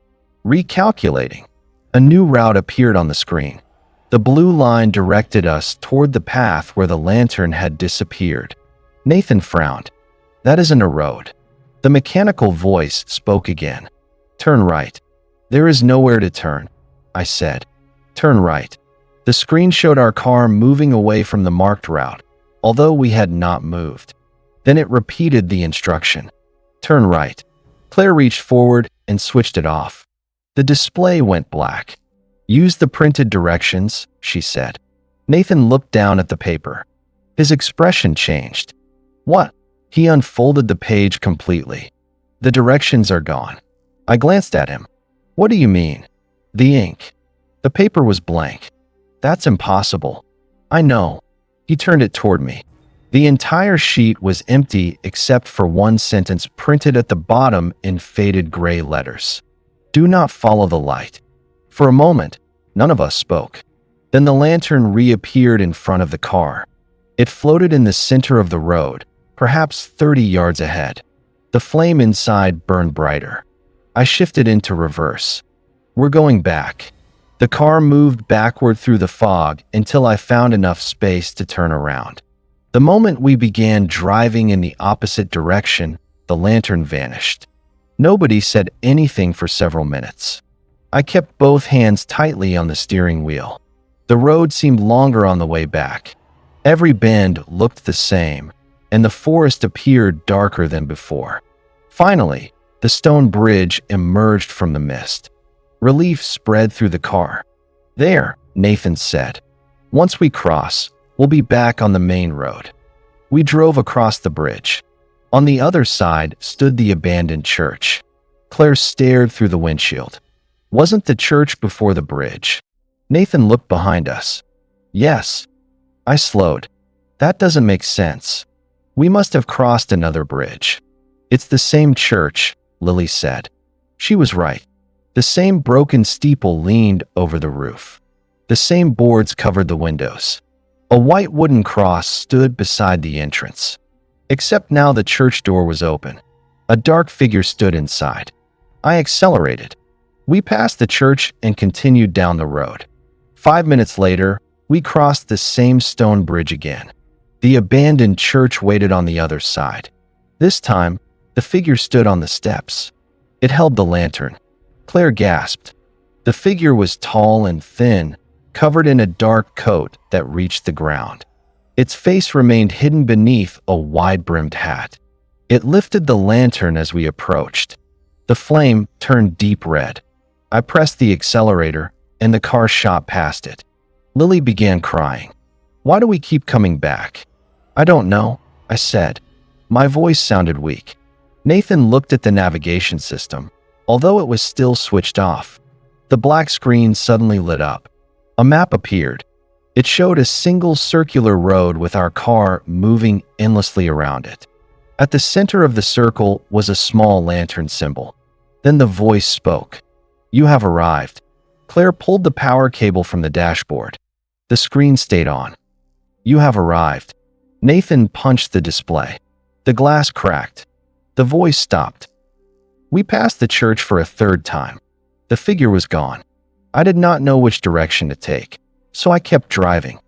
Recalculating. A new route appeared on the screen. The blue line directed us toward the path where the lantern had disappeared. Nathan frowned. "That isn't a road." The mechanical voice spoke again. "Turn right." "There is nowhere to turn," I said. "Turn right." The screen showed our car moving away from the marked route, although we had not moved. Then it repeated the instruction. "Turn right." Claire reached forward and switched it off. The display went black. "Use the printed directions," she said. Nathan looked down at the paper. His expression changed. "What?" He unfolded the page completely. "The directions are gone." I glanced at him. "What do you mean?" "The ink." The paper was blank. "That's impossible." "I know." He turned it toward me. The entire sheet was empty except for one sentence printed at the bottom in faded gray letters. "Do not follow the light." For a moment, none of us spoke. Then the lantern reappeared in front of the car. It floated in the center of the road, perhaps 30 yards ahead. The flame inside burned brighter. I shifted into reverse. "We're going back." The car moved backward through the fog until I found enough space to turn around. The moment we began driving in the opposite direction, the lantern vanished. Nobody said anything for several minutes. I kept both hands tightly on the steering wheel. The road seemed longer on the way back. Every bend looked the same, and the forest appeared darker than before. Finally, the stone bridge emerged from the mist. Relief spread through the car. "There," Nathan said. "Once we cross, we'll be back on the main road." We drove across the bridge. On the other side stood the abandoned church. Claire stared through the windshield. Wasn't the church before the bridge? Nathan looked behind us. "Yes." I slowed. "That doesn't make sense. We must have crossed another bridge." "It's the same church," Lily said. She was right. The same broken steeple leaned over the roof. The same boards covered the windows. A white wooden cross stood beside the entrance. Except now the church door was open. A dark figure stood inside. I accelerated. We passed the church and continued down the road. 5 minutes later, we crossed the same stone bridge again. The abandoned church waited on the other side. This time, the figure stood on the steps. It held the lantern. Claire gasped. The figure was tall and thin, covered in a dark coat that reached the ground. Its face remained hidden beneath a wide-brimmed hat. It lifted the lantern as we approached. The flame turned deep red. I pressed the accelerator, and the car shot past it. Lily began crying. "Why do we keep coming back?" "I don't know," I said. My voice sounded weak. Nathan looked at the navigation system, although it was still switched off. The black screen suddenly lit up. A map appeared. It showed a single circular road with our car moving endlessly around it. At the center of the circle was a small lantern symbol. Then the voice spoke. "You have arrived." Claire pulled the power cable from the dashboard. The screen stayed on. "You have arrived." Nathan punched the display. The glass cracked. The voice stopped. We passed the church for a third time. The figure was gone. I did not know which direction to take, so I kept driving.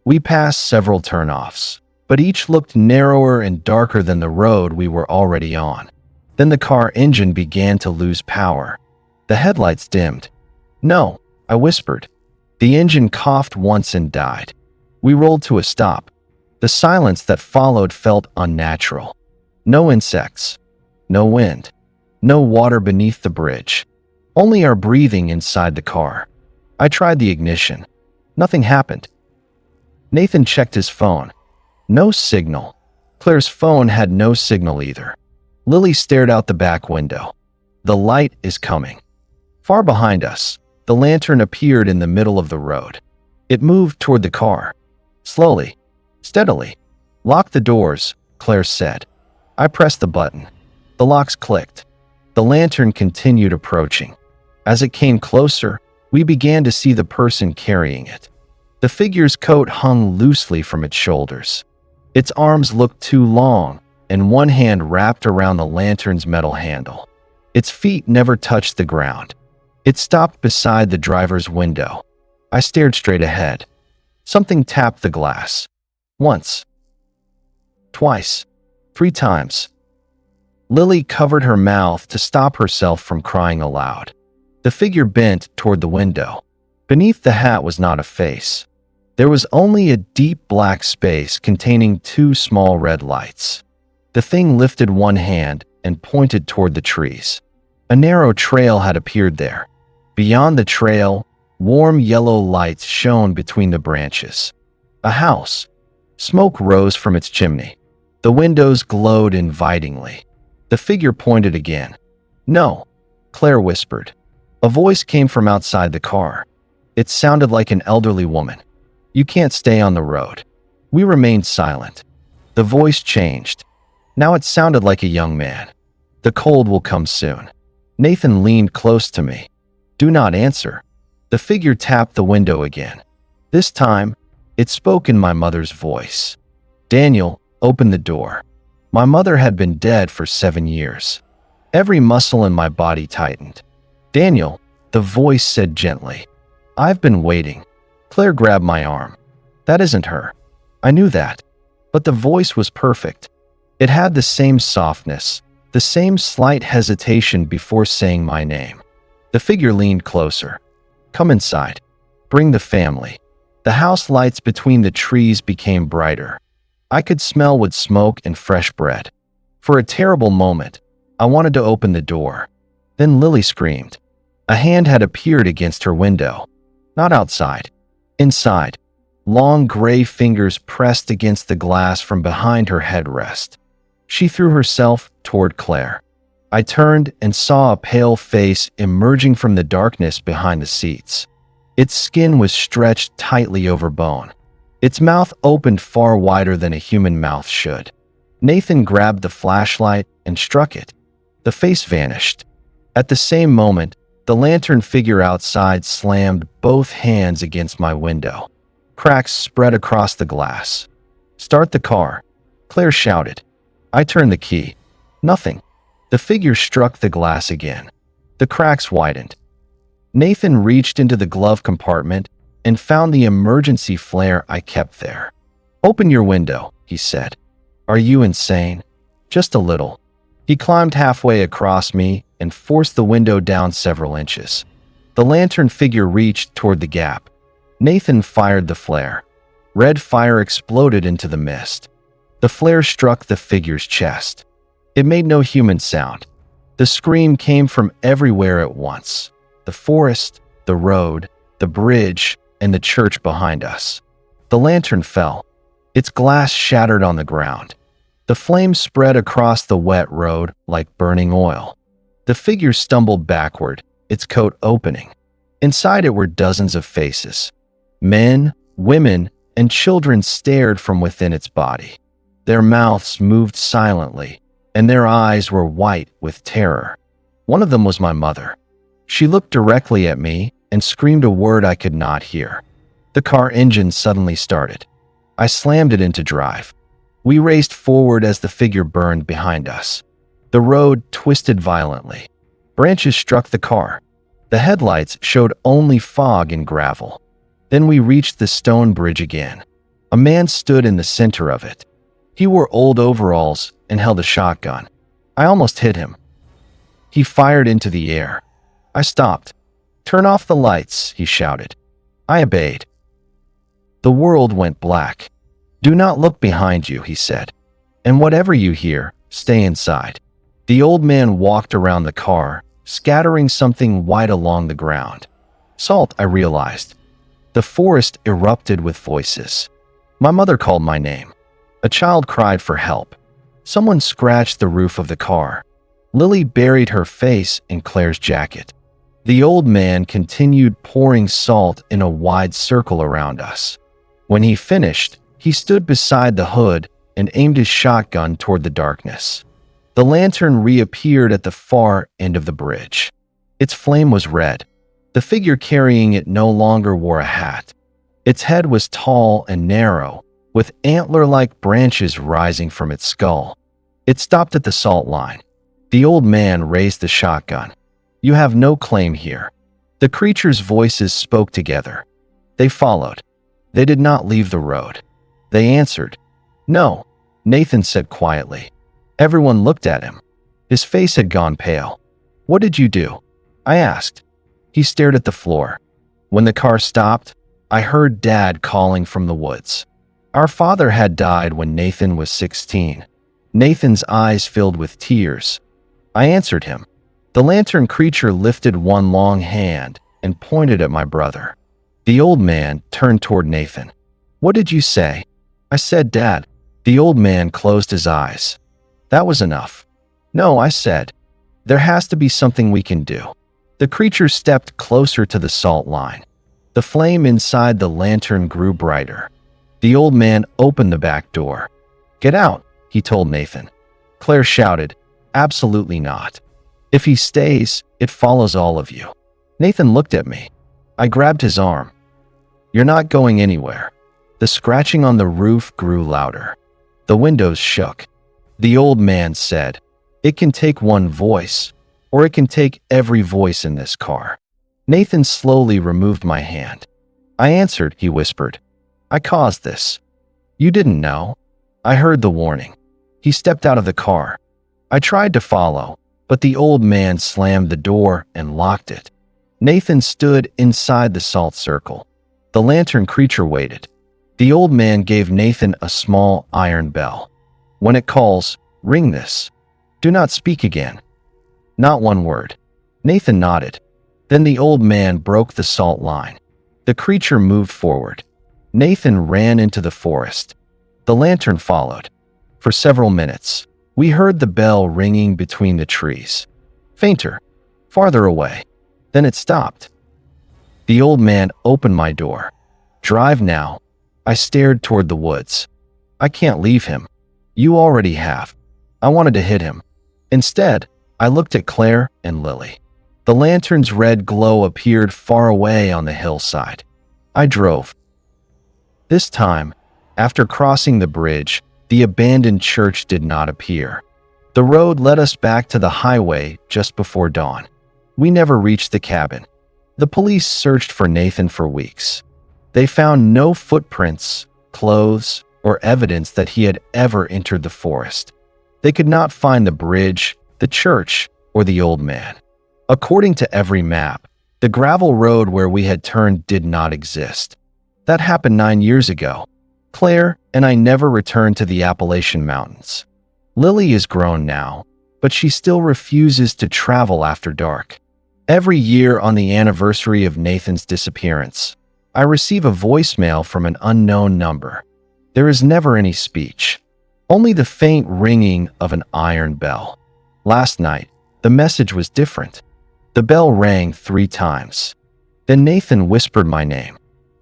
We passed several turnoffs, but each looked narrower and darker than the road we were already on. Then the car engine began to lose power. The headlights dimmed. "No," I whispered. The engine coughed once and died. We rolled to a stop. The silence that followed felt unnatural. No insects. No wind. No water beneath the bridge. Only our breathing inside the car. I tried the ignition. Nothing happened. Nathan checked his phone. No signal. Claire's phone had no signal either. Lily stared out the back window. "The light is coming." Far behind us, the lantern appeared in the middle of the road. It moved toward the car. Slowly, steadily. "Lock the doors," Claire said. I pressed the button. The locks clicked. The lantern continued approaching. As it came closer, we began to see the person carrying it. The figure's coat hung loosely from its shoulders. Its arms looked too long, and one hand wrapped around the lantern's metal handle. Its feet never touched the ground. It stopped beside the driver's window. I stared straight ahead. Something tapped the glass. Once. Twice. 3 times. Lily covered her mouth to stop herself from crying aloud. The figure bent toward the window. Beneath the hat was not a face. There was only a deep black space containing 2 small red lights. The thing lifted one hand and pointed toward the trees. A narrow trail had appeared there. Beyond the trail, warm yellow lights shone between the branches. A house. Smoke rose from its chimney. The windows glowed invitingly. The figure pointed again. "No," Claire whispered. A voice came from outside the car. It sounded like an elderly woman. "You can't stay on the road." We remained silent. The voice changed. Now it sounded like a young man. "The cold will come soon." Nathan leaned close to me. "Do not answer." The figure tapped the window again. This time, it spoke in my mother's voice. "Daniel, open the door." My mother had been dead for 7 years. Every muscle in my body tightened. "Daniel," the voice said gently. "I've been waiting." Claire grabbed my arm. "That isn't her." I knew that. But the voice was perfect. It had the same softness, the same slight hesitation before saying my name. The figure leaned closer. "Come inside. Bring the family." The house lights between the trees became brighter. I could smell wood smoke and fresh bread. For a terrible moment, I wanted to open the door. Then Lily screamed. A hand had appeared against her window. Not outside. Inside. Long gray fingers pressed against the glass from behind her headrest. She threw herself toward Claire. I turned and saw a pale face emerging from the darkness behind the seats. Its skin was stretched tightly over bone. Its mouth opened far wider than a human mouth should. Nathan grabbed the flashlight and struck it. The face vanished. At the same moment, the lantern figure outside slammed both hands against my window. Cracks spread across the glass. "Start the car," Claire shouted. I turned the key. Nothing. The figure struck the glass again. The cracks widened. Nathan reached into the glove compartment and found the emergency flare I kept there. "Open your window," he said. "Are you insane?" "Just a little." He climbed halfway across me and forced the window down several inches. The lantern figure reached toward the gap. Nathan fired the flare. Red fire exploded into the mist. The flare struck the figure's chest. It made no human sound. The scream came from everywhere at once. The forest, the road, the bridge, and the church behind us. The lantern fell. Its glass shattered on the ground. The flames spread across the wet road like burning oil. The figure stumbled backward, its coat opening. Inside it were dozens of faces. Men, women, and children stared from within its body. Their mouths moved silently, and their eyes were white with terror. One of them was my mother. She looked directly at me and screamed a word I could not hear. The car engine suddenly started. I slammed it into drive. We raced forward as the figure burned behind us. The road twisted violently. Branches struck the car. The headlights showed only fog and gravel. Then we reached the stone bridge again. A man stood in the center of it. He wore old overalls and held a shotgun. I almost hit him. He fired into the air. I stopped. "Turn off the lights," he shouted. I obeyed. The world went black. "Do not look behind you," he said. "And whatever you hear, stay inside." The old man walked around the car, scattering something white along the ground. Salt, I realized. The forest erupted with voices. My mother called my name. A child cried for help. Someone scratched the roof of the car. Lily buried her face in Claire's jacket. The old man continued pouring salt in a wide circle around us. When he finished, he stood beside the hood and aimed his shotgun toward the darkness. The lantern reappeared at the far end of the bridge. Its flame was red. The figure carrying it no longer wore a hat. Its head was tall and narrow, with antler-like branches rising from its skull. It stopped at the salt line. The old man raised the shotgun. "You have no claim here." The creature's voices spoke together. They followed. They did not leave the road. They answered. "No," Nathan said quietly. Everyone looked at him. His face had gone pale. "What did you do?" I asked. He stared at the floor. When the car stopped, I heard Dad calling from the woods. Our father had died when Nathan was 16. Nathan's eyes filled with tears. I answered him. The lantern creature lifted one long hand and pointed at my brother. The old man turned toward Nathan. "What did you say?" I said, "Dad." The old man closed his eyes. "That was enough." "No," I said. "There has to be something we can do." The creature stepped closer to the salt line. The flame inside the lantern grew brighter. The old man opened the back door. "Get out," he told Nathan. Claire shouted, "Absolutely not. If he stays, it follows all of you." Nathan looked at me. I grabbed his arm. "You're not going anywhere." The scratching on the roof grew louder. The windows shook. The old man said, "It can take one voice, or it can take every voice in this car." Nathan slowly removed my hand. "I answered," he whispered. "I caused this." "You didn't know." I heard the warning. He stepped out of the car. I tried to follow, but the old man slammed the door and locked it. Nathan stood inside the salt circle. The lantern creature waited. The old man gave Nathan a small iron bell. "When it calls, ring this. Do not speak again." Not one word. Nathan nodded. Then the old man broke the salt line. The creature moved forward. Nathan ran into the forest. The lantern followed. For several minutes, we heard the bell ringing between the trees. Fainter, farther away. Then it stopped. The old man opened my door. "Drive now." I stared toward the woods. "I can't leave him." "You already have." I wanted to hit him. Instead, I looked at Claire and Lily. The lantern's red glow appeared far away on the hillside. I drove. This time, after crossing the bridge, the abandoned church did not appear. The road led us back to the highway just before dawn. We never reached the cabin. The police searched for Nathan for weeks. They found no footprints, clothes, or evidence that he had ever entered the forest. They could not find the bridge, the church, or the old man. According to every map, the gravel road where we had turned did not exist. That happened 9 years ago. Claire and I never returned to the Appalachian Mountains. Lily is grown now, but she still refuses to travel after dark. Every year on the anniversary of Nathan's disappearance, I receive a voicemail from an unknown number. There is never any speech, only the faint ringing of an iron bell. Last night, the message was different. The bell rang 3 times. Then Nathan whispered my name.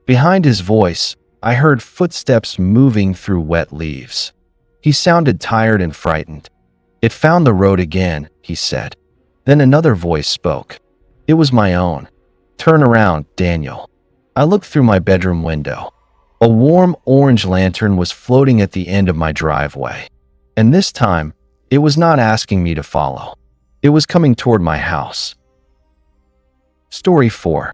Behind his voice, I heard footsteps moving through wet leaves. He sounded tired and frightened. "It found the road again," he said. Then another voice spoke. It was my own. "Turn around, Daniel." I looked through my bedroom window. A warm orange lantern was floating at the end of my driveway. And this time, it was not asking me to follow. It was coming toward my house. Story 4.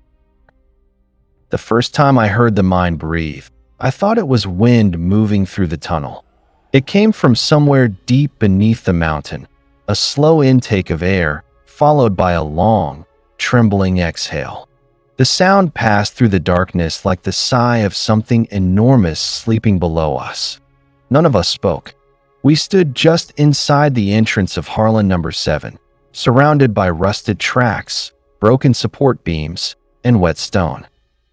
The first time I heard the mine breathe, I thought it was wind moving through the tunnel. It came from somewhere deep beneath the mountain, a slow intake of air, followed by a long, trembling exhale. The sound passed through the darkness like the sigh of something enormous sleeping below us. None of us spoke. We stood just inside the entrance of Harlan No. 7, surrounded by rusted tracks, broken support beams, and wet stone.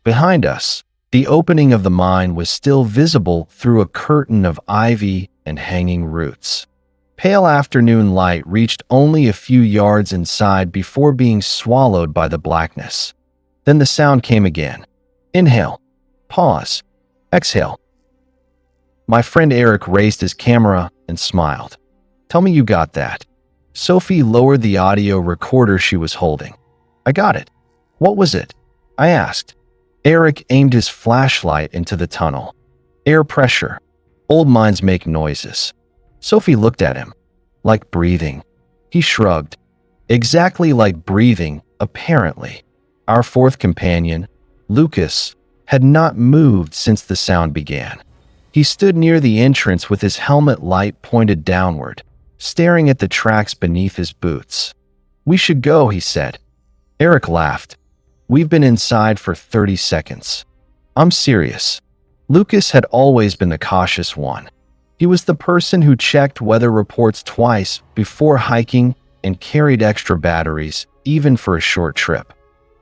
Behind us, the opening of the mine was still visible through a curtain of ivy and hanging roots. Pale afternoon light reached only a few yards inside before being swallowed by the blackness. Then the sound came again. Inhale. Pause. Exhale. My friend Eric raised his camera and smiled. "Tell me you got that." Sophie lowered the audio recorder she was holding. "I got it." "What was it?" I asked. Eric aimed his flashlight into the tunnel. "Air pressure. Old mines make noises." Sophie looked at him. "Like breathing." He shrugged. "Exactly like breathing, apparently." Our fourth companion, Lucas, had not moved since the sound began. He stood near the entrance with his helmet light pointed downward, staring at the tracks beneath his boots. "We should go," he said. Eric laughed. "We've been inside for 30 seconds. I'm serious." Lucas had always been the cautious one. He was the person who checked weather reports twice before hiking and carried extra batteries, even for a short trip.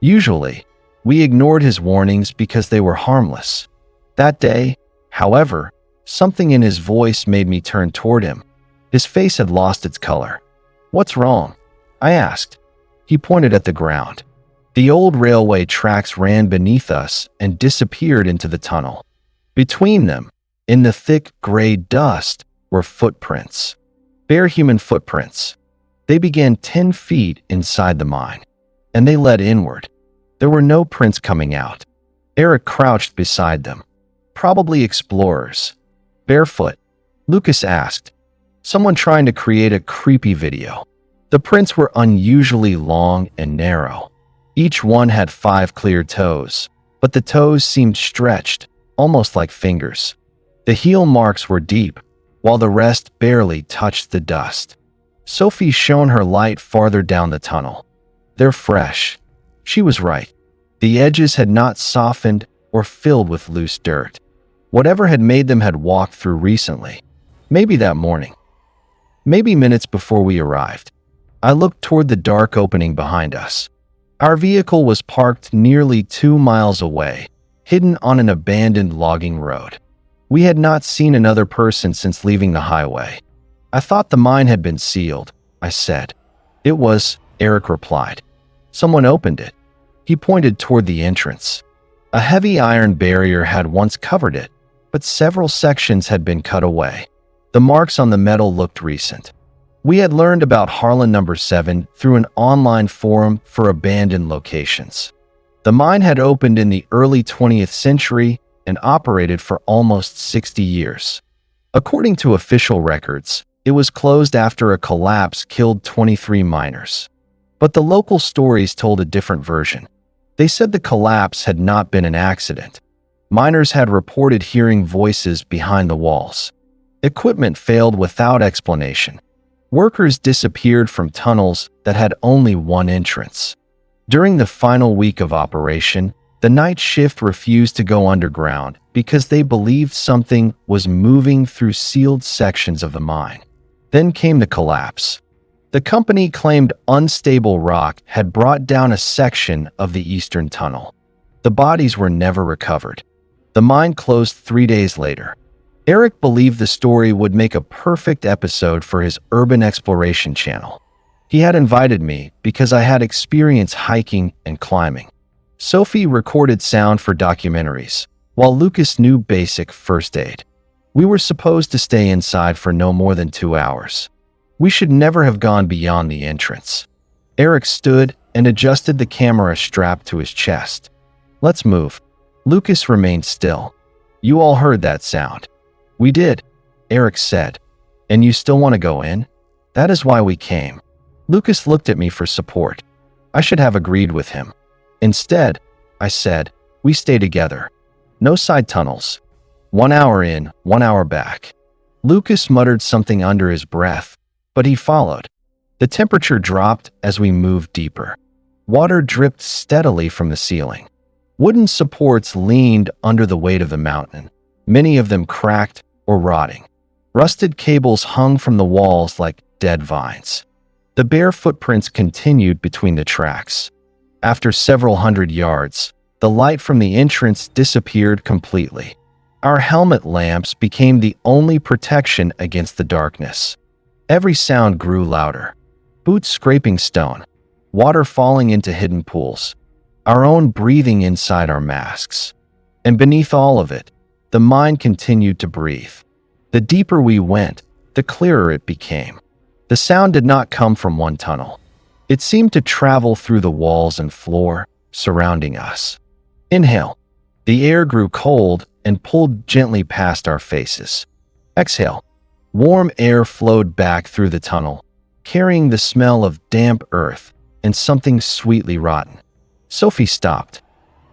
Usually, We ignored his warnings because they were harmless. That day, however, something in his voice made me turn toward him. His face had lost its color. "What's wrong?" I asked. He pointed at the ground. The old railway tracks ran beneath us and disappeared into the tunnel. Between them, in the thick gray dust, were footprints. Bare human footprints. They began 10 feet inside the mine, and they led inward. There were no prints coming out. Eric crouched beside them. Probably explorers. Barefoot. Lucas asked. Someone trying to create a creepy video. The prints were unusually long and narrow. Each one had 5 clear toes, but the toes seemed stretched, almost like fingers. The heel marks were deep, while the rest barely touched the dust. Sophie shone her light farther down the tunnel. "They're fresh." She was right. The edges had not softened or filled with loose dirt. Whatever had made them had walked through recently. Maybe that morning. Maybe minutes before we arrived. I looked toward the dark opening behind us. Our vehicle was parked nearly 2 miles away, hidden on an abandoned logging road. We had not seen another person since leaving the highway. "I thought the mine had been sealed," I said. "It was," Eric replied. "Someone opened it." He pointed toward the entrance. A heavy iron barrier had once covered it, but several sections had been cut away. The marks on the metal looked recent. We had learned about Harlan Number 7 through an online forum for abandoned locations. The mine had opened in the early 20th century and operated for almost 60 years. According to official records, it was closed after a collapse killed 23 miners. But the local stories told a different version. They said the collapse had not been an accident. Miners had reported hearing voices behind the walls. Equipment failed without explanation. Workers disappeared from tunnels that had only one entrance. During the final week of operation, the night shift refused to go underground because they believed something was moving through sealed sections of the mine. Then came the collapse. The company claimed unstable rock had brought down a section of the eastern tunnel. The bodies were never recovered. The mine closed 3 days later. Eric believed the story would make a perfect episode for his urban exploration channel. He had invited me because I had experience hiking and climbing. Sophie recorded sound for documentaries, while Lucas knew basic first aid. We were supposed to stay inside for no more than 2 hours. We should never have gone beyond the entrance. Eric stood and adjusted the camera strap to his chest. "Let's move." Lucas remained still. "You all heard that sound." "We did," Eric said. "And you still want to go in?" "That is why we came." Lucas looked at me for support. I should have agreed with him. Instead, I said, "We stay together. No side tunnels. 1 hour in, 1 hour back." Lucas muttered something under his breath, but he followed. The temperature dropped as we moved deeper. Water dripped steadily from the ceiling. Wooden supports leaned under the weight of the mountain, many of them cracked or rotting. Rusted cables hung from the walls like dead vines. The bare footprints continued between the tracks. After several hundred yards, the light from the entrance disappeared completely. Our helmet lamps became the only protection against the darkness. Every sound grew louder. Boots scraping stone, water falling into hidden pools, our own breathing inside our masks. And beneath all of it, the mine continued to breathe. The deeper we went, the clearer it became. The sound did not come from one tunnel. It seemed to travel through the walls and floor surrounding us. Inhale. The air grew cold and pulled gently past our faces. Exhale. Warm air flowed back through the tunnel, carrying the smell of damp earth and something sweetly rotten. Sophie stopped.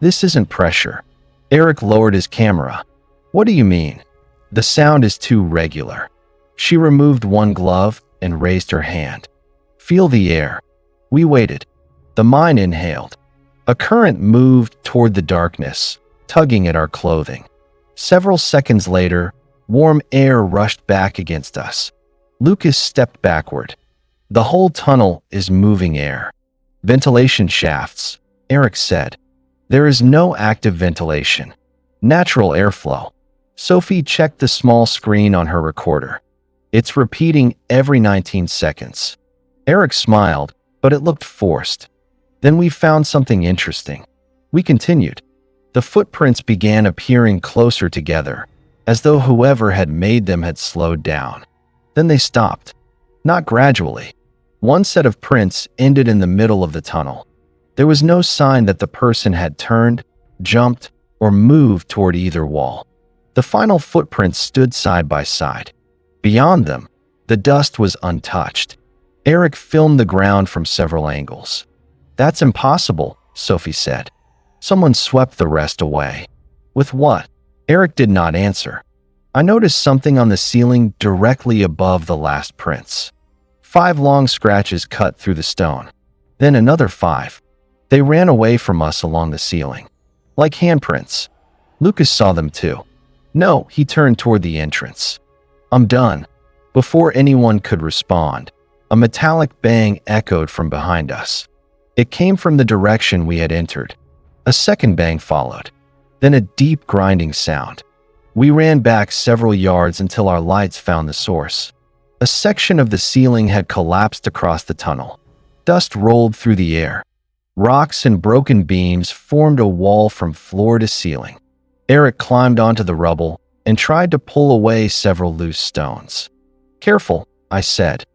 "This isn't pressure." Eric lowered his camera. "What do you mean?" "The sound is too regular." She removed one glove and raised her hand. "Feel the air." We waited. The mine inhaled. A current moved toward the darkness, tugging at our clothing. Several seconds later, warm air rushed back against us. Lucas stepped backward. "The whole tunnel is moving air." "Ventilation shafts," Eric said. There is no active ventilation. Natural airflow. Sophie checked the small screen on her recorder. It's repeating every 19 seconds. Eric smiled, but it looked forced. Then we found something interesting. We continued. The footprints began appearing closer together, as though whoever had made them had slowed down. Then they stopped. Not gradually. One set of prints ended in the middle of the tunnel. There was no sign that the person had turned, jumped, or moved toward either wall. The final footprints stood side by side. Beyond them, the dust was untouched. Eric filmed the ground from several angles. "That's impossible," Sophie said. Someone swept the rest away. With what? Eric did not answer. I noticed something on the ceiling directly above the last prints. 5 long scratches cut through the stone. Then another 5. They ran away from us along the ceiling. Like handprints. Lucas saw them too. No, he turned toward the entrance. "I'm done." Before anyone could respond, a metallic bang echoed from behind us. It came from the direction we had entered. A second bang followed. Then a deep grinding sound. We ran back several yards until our lights found the source. A section of the ceiling had collapsed across the tunnel. Dust rolled through the air. Rocks and broken beams formed a wall from floor to ceiling. Eric climbed onto the rubble and tried to pull away several loose stones. "Careful," I said.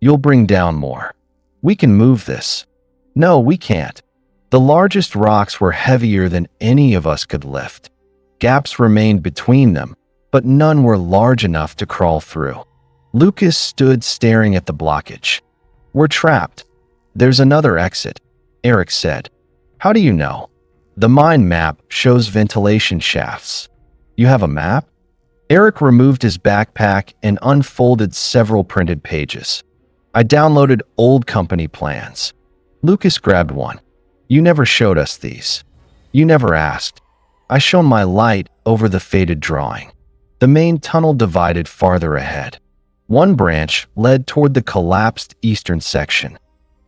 "You'll bring down more." "We can move this." "No, we can't." The largest rocks were heavier than any of us could lift. Gaps remained between them, but none were large enough to crawl through. Lucas stood staring at the blockage. "We're trapped." "There's another exit," Eric said. "How do you know?" "The mine map shows ventilation shafts." "You have a map?" Eric removed his backpack and unfolded several printed pages. "I downloaded old company plans." Lucas grabbed one. "You never showed us these. You never asked." I shone my light over the faded drawing. The main tunnel divided farther ahead. One branch led toward the collapsed eastern section.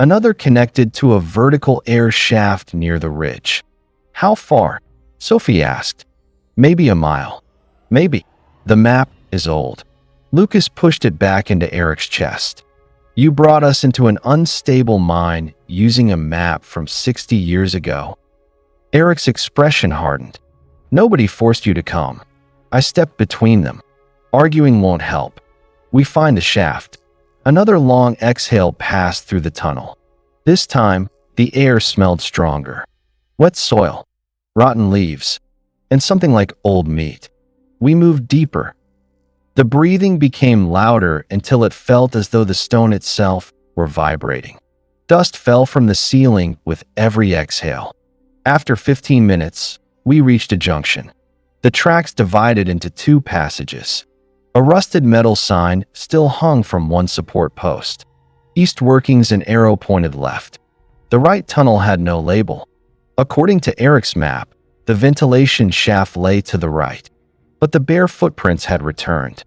Another connected to a vertical air shaft near the ridge. "How far?" Sophie asked. "Maybe a mile." "Maybe." "The map is old." Lucas pushed it back into Eric's chest. "You brought us into an unstable mine using a map from 60 years ago." Eric's expression hardened. "Nobody forced you to come. I stepped between them. Arguing won't help. We find the shaft." Another long exhale passed through the tunnel. This time, the air smelled stronger. Wet soil, rotten leaves, and something like old meat. We moved deeper. The breathing became louder until it felt as though the stone itself were vibrating. Dust fell from the ceiling with every exhale. After 15 minutes, we reached a junction. The tracks divided into 2 passages. A rusted metal sign still hung from one support post. East workings, and arrow pointed left. The right tunnel had no label. According to Eric's map, the ventilation shaft lay to the right. But the bare footprints had returned.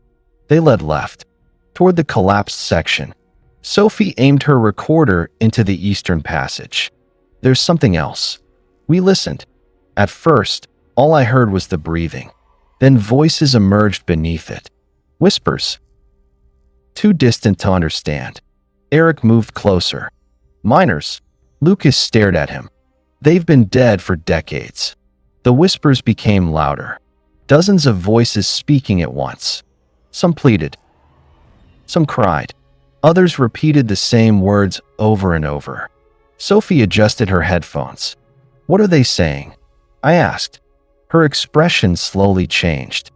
They led left, toward the collapsed section. Sophie aimed her recorder into the eastern passage. "There's something else." We listened. At first, all I heard was the breathing. Then voices emerged beneath it. Whispers. Too distant to understand. Eric moved closer. "Miners." Lucas stared at him. "They've been dead for decades." The whispers became louder. Dozens of voices speaking at once. Some pleaded. Some cried. Others repeated the same words over and over. Sophie adjusted her headphones. "What are they saying?" I asked. Her expression slowly changed.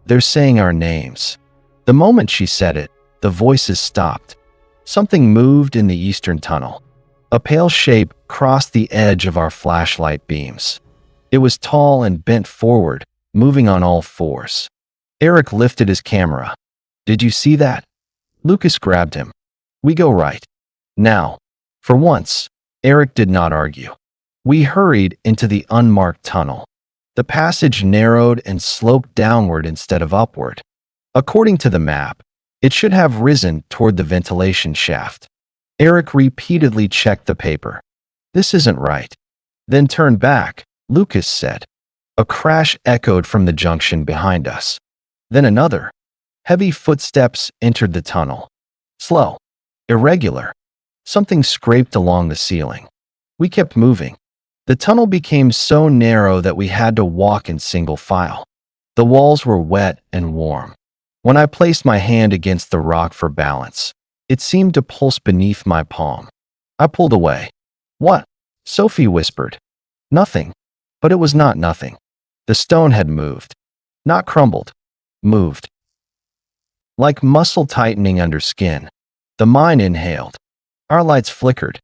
"They're saying our names." The moment she said it, the voices stopped. Something moved in the eastern tunnel. A pale shape crossed the edge of our flashlight beams. It was tall and bent forward, moving on all fours. Eric lifted his camera. "Did you see that?" Lucas grabbed him. "We go right. Now." For once, Eric did not argue. We hurried into the unmarked tunnel. The passage narrowed and sloped downward instead of upward. According to the map, it should have risen toward the ventilation shaft. Eric repeatedly checked the paper. "This isn't right." Then turned back, Lucas said. A crash echoed from the junction behind us. Then another. Heavy footsteps entered the tunnel. Slow. Irregular. Something scraped along the ceiling. We kept moving. The tunnel became so narrow that we had to walk in single file. The walls were wet and warm. When I placed my hand against the rock for balance, it seemed to pulse beneath my palm. I pulled away. What? Sophie whispered. Nothing. But it was not nothing. The stone had moved. Not crumbled. Moved. Like muscle tightening under skin. The mine inhaled. Our lights flickered.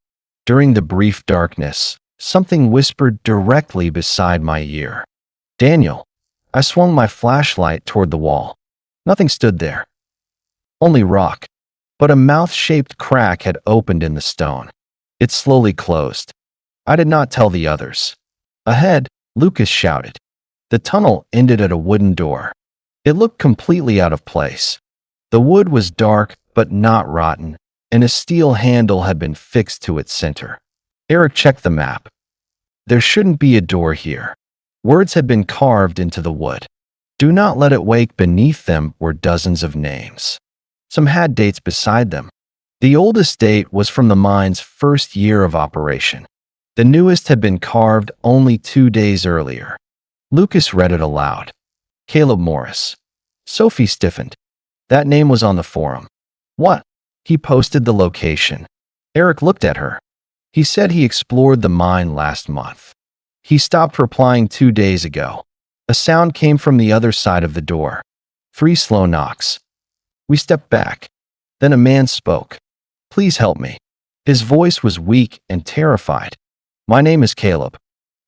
During the brief darkness, something whispered directly beside my ear. Daniel. I swung my flashlight toward the wall. Nothing stood there. Only rock. But a mouth-shaped crack had opened in the stone. It slowly closed. I did not tell the others. Ahead, Lucas shouted. The tunnel ended at a wooden door. It looked completely out of place. The wood was dark but not rotten, and a steel handle had been fixed to its center. Eric checked the map. There shouldn't be a door here. Words had been carved into the wood. Do not let it wake. Beneath them were dozens of names. Some had dates beside them. The oldest date was from the mine's first year of operation. The newest had been carved only 2 days earlier. Lucas read it aloud. Caleb Morris. Sophie stiffened. That name was on the forum. What? He posted the location. Eric looked at her. He said he explored the mine last month. He stopped replying 2 days ago. A sound came from the other side of the door. 3 slow knocks. We stepped back. Then a man spoke. Please help me. His voice was weak and terrified. My name is Caleb.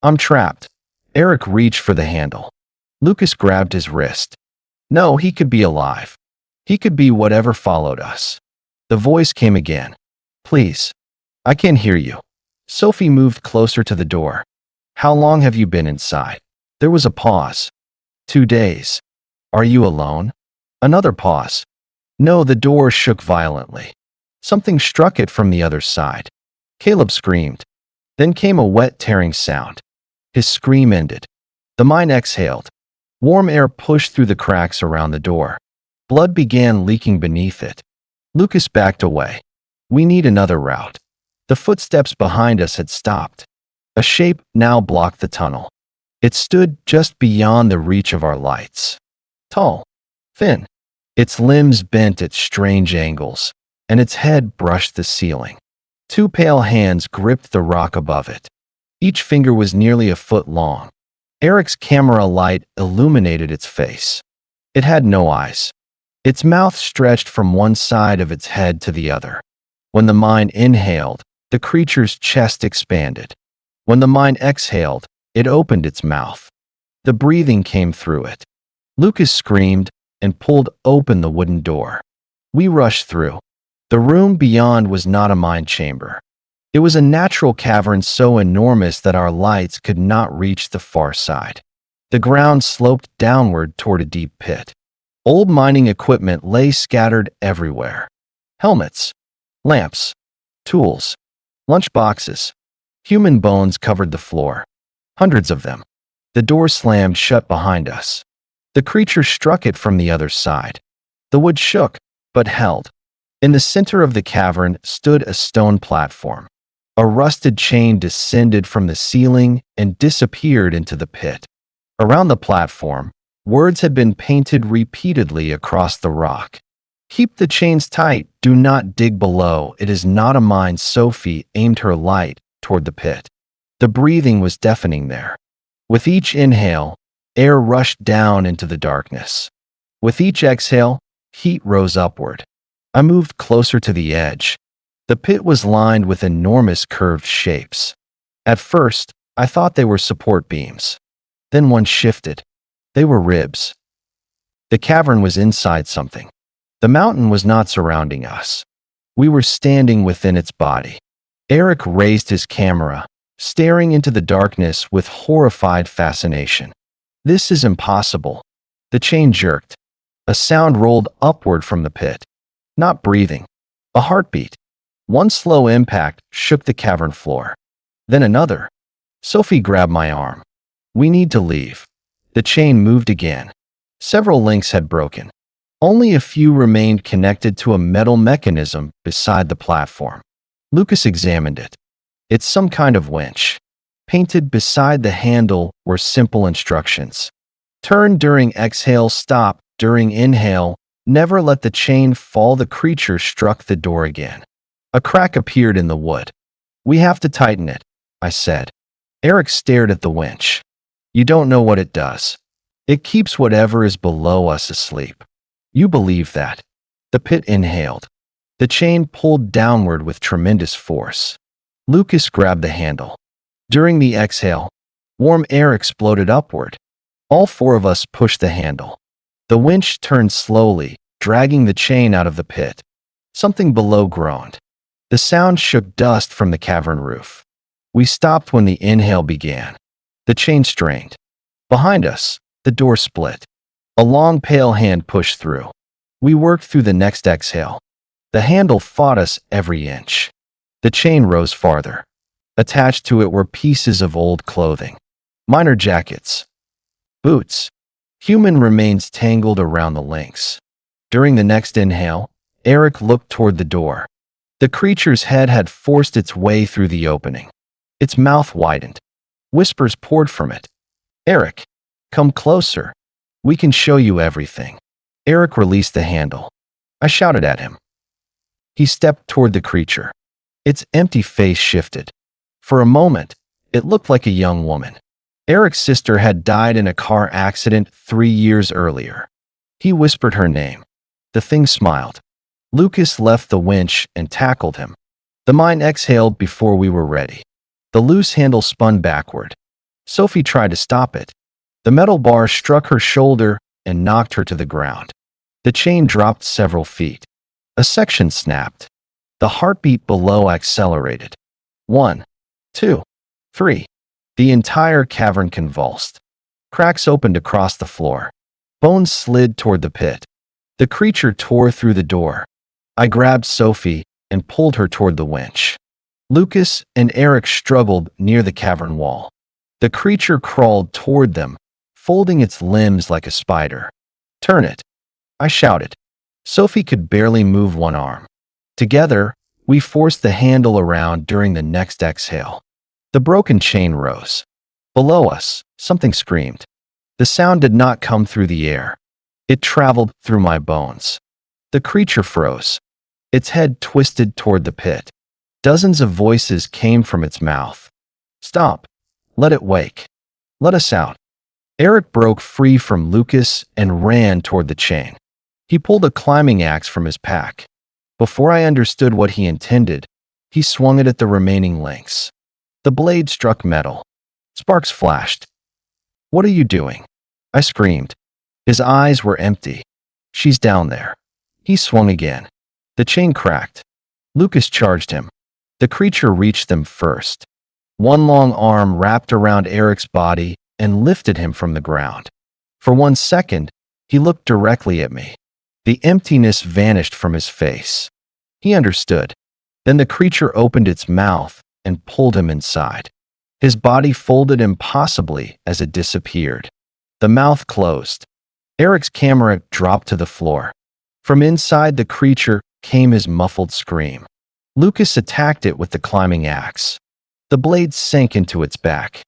I'm trapped. Eric reached for the handle. Lucas grabbed his wrist. No, he could be alive. He could be whatever followed us. The voice came again. Please. I can't hear you. Sophie moved closer to the door. How long have you been inside? There was a pause. 2 days. Are you alone? Another pause. No, the door shook violently. Something struck it from the other side. Caleb screamed. Then came a wet, tearing sound. His scream ended. The mine exhaled. Warm air pushed through the cracks around the door. Blood began leaking beneath it. Lucas backed away. We need another route. The footsteps behind us had stopped. A shape now blocked the tunnel. It stood just beyond the reach of our lights. Tall. Thin. Its limbs bent at strange angles, and its head brushed the ceiling. 2 pale hands gripped the rock above it. Each finger was nearly a foot long. Eric's camera light illuminated its face. It had no eyes. Its mouth stretched from one side of its head to the other. When the mine inhaled, the creature's chest expanded. When the mine exhaled, it opened its mouth. The breathing came through it. Lucas screamed and pulled open the wooden door. We rushed through. The room beyond was not a mine chamber. It was a natural cavern so enormous that our lights could not reach the far side. The ground sloped downward toward a deep pit. Old mining equipment lay scattered everywhere. Helmets, lamps, tools, lunch boxes. Human bones covered the floor. Hundreds of them. The door slammed shut behind us. The creature struck it from the other side. The wood shook, but held. In the center of the cavern stood a stone platform. A rusted chain descended from the ceiling and disappeared into the pit. Around the platform, words had been painted repeatedly across the rock. Keep the chains tight. Do not dig below. It is not a mine. Sophie aimed her light toward the pit. The breathing was deafening there. With each inhale, air rushed down into the darkness. With each exhale, heat rose upward. I moved closer to the edge. The pit was lined with enormous curved shapes. At first, I thought they were support beams. Then one shifted. They were ribs. The cavern was inside something. The mountain was not surrounding us. We were standing within its body. Eric raised his camera, staring into the darkness with horrified fascination. This is impossible. The chain jerked. A sound rolled upward from the pit. Not breathing. A heartbeat. One slow impact shook the cavern floor. Then another. Sophie grabbed my arm. We need to leave. The chain moved again. Several links had broken. Only a few remained connected to a metal mechanism beside the platform. Lucas examined it. It's some kind of winch. Painted beside the handle were simple instructions. Turn during exhale, stop during inhale, never let the chain fall. The creature struck the door again. A crack appeared in the wood. We have to tighten it, I said. Eric stared at the winch. You don't know what it does. It keeps whatever is below us asleep. You believe that? The pit inhaled. The chain pulled downward with tremendous force. Lucas grabbed the handle. During the exhale, warm air exploded upward. All four of us pushed the handle. The winch turned slowly, dragging the chain out of the pit. Something below groaned. The sound shook dust from the cavern roof. We stopped when the inhale began. The chain strained. Behind us, the door split. A long, pale hand pushed through. We worked through the next exhale. The handle fought us every inch. The chain rose farther. Attached to it were pieces of old clothing. Miner jackets. Boots. Human remains tangled around the links. During the next inhale, Eric looked toward the door. The creature's head had forced its way through the opening. Its mouth widened. Whispers poured from it. Eric, come closer. We can show you everything. Eric released the handle. I shouted at him. He stepped toward the creature. Its empty face shifted. For a moment, it looked like a young woman. Eric's sister had died in a car accident 3 years earlier. He whispered her name. The thing smiled. Lucas left the winch and tackled him. The mine exhaled before we were ready. The loose handle spun backward. Sophie tried to stop it. The metal bar struck her shoulder and knocked her to the ground. The chain dropped several feet. A section snapped. The heartbeat below accelerated. 1, 2, 3. The entire cavern convulsed. Cracks opened across the floor. Bones slid toward the pit. The creature tore through the door. I grabbed Sophie and pulled her toward the winch. Lucas and Eric struggled near the cavern wall. The creature crawled toward them, folding its limbs like a spider. Turn it, I shouted. Sophie could barely move one arm. Together, we forced the handle around during the next exhale. The broken chain rose. Below us, something screamed. The sound did not come through the air. It traveled through my bones. The creature froze. Its head twisted toward the pit. Dozens of voices came from its mouth. Stop. Let it wake. Let us out. Eric broke free from Lucas and ran toward the chain. He pulled a climbing axe from his pack. Before I understood what he intended, he swung it at the remaining links. The blade struck metal. Sparks flashed. What are you doing? I screamed. His eyes were empty. She's down there. He swung again. The chain cracked. Lucas charged him. The creature reached them first. One long arm wrapped around Eric's body and lifted him from the ground. For 1 second, he looked directly at me. The emptiness vanished from his face. He understood. Then the creature opened its mouth and pulled him inside. His body folded impossibly as it disappeared. The mouth closed. Eric's camera dropped to the floor. From inside the creature came his muffled scream. Lucas attacked it with the climbing axe. The blade sank into its back.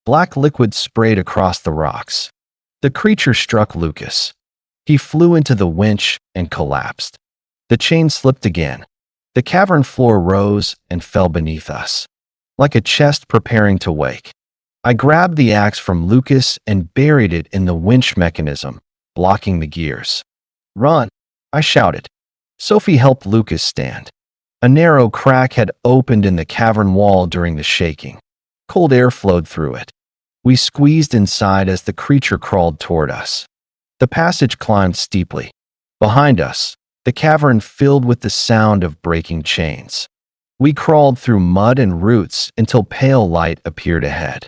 Black liquid sprayed across the rocks. The creature struck Lucas. He flew into the winch and collapsed. The chain slipped again. The cavern floor rose and fell beneath us, like a chest preparing to wake. I grabbed the axe from Lucas and buried it in the winch mechanism, blocking the gears. Run, I shouted. Sophie helped Lucas stand. A narrow crack had opened in the cavern wall during the shaking. Cold air flowed through it. We squeezed inside as the creature crawled toward us. The passage climbed steeply. Behind us, the cavern filled with the sound of breaking chains. We crawled through mud and roots until pale light appeared ahead.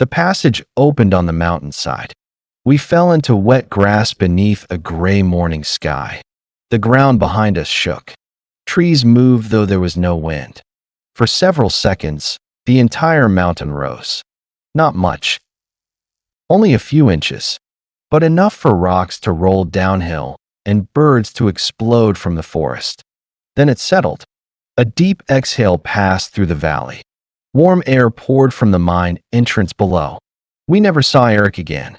The passage opened on the mountainside. We fell into wet grass beneath a gray morning sky. The ground behind us shook. Trees moved though there was no wind. For several seconds, the entire mountain rose. Not much. Only a few inches, but enough for rocks to roll downhill and birds to explode from the forest. Then it settled. A deep exhale passed through the valley. Warm air poured from the mine entrance below. We never saw Eric again.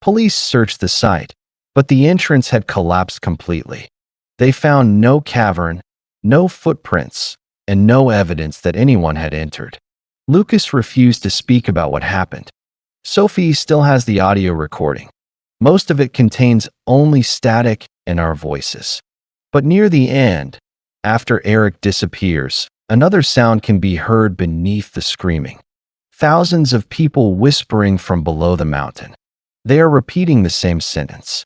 Police searched the site, but the entrance had collapsed completely. They found no cavern, no footprints, and no evidence that anyone had entered. Lucas refused to speak about what happened. Sophie still has the audio recording. Most of it contains only static and our voices. But near the end, after Eric disappears, another sound can be heard beneath the screaming. Thousands of people whispering from below the mountain. They are repeating the same sentence.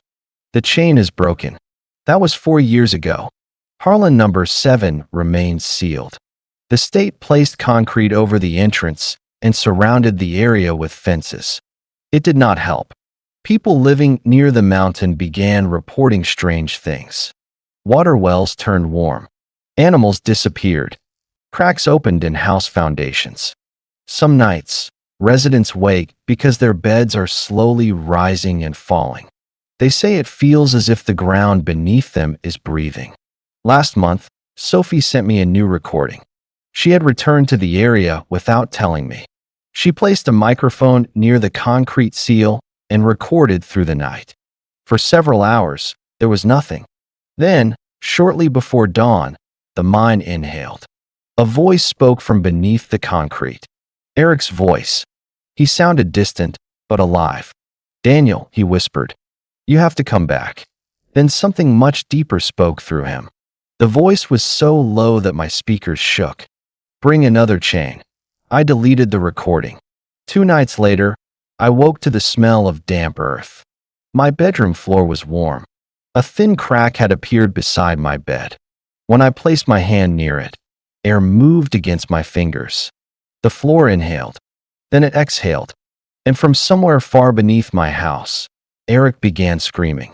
The chain is broken. That was 4 years ago. Harlan number 7 remains sealed. The state placed concrete over the entrance and surrounded the area with fences. It did not help. People living near the mountain began reporting strange things. Water wells turned warm. Animals disappeared. Cracks opened in house foundations. Some nights, residents wake because their beds are slowly rising and falling. They say it feels as if the ground beneath them is breathing. Last month, Sophie sent me a new recording. She had returned to the area without telling me. She placed a microphone near the concrete seal and recorded through the night. For several hours, there was nothing. Then, shortly before dawn, the mine inhaled. A voice spoke from beneath the concrete. Eric's voice. He sounded distant, but alive. "Daniel," he whispered, "you have to come back." Then something much deeper spoke through him. The voice was so low that my speakers shook. "Bring another chain." I deleted the recording. 2 nights later, I woke to the smell of damp earth. My bedroom floor was warm. A thin crack had appeared beside my bed. When I placed my hand near it, air moved against my fingers. The floor inhaled, then it exhaled, and from somewhere far beneath my house, Eric began screaming.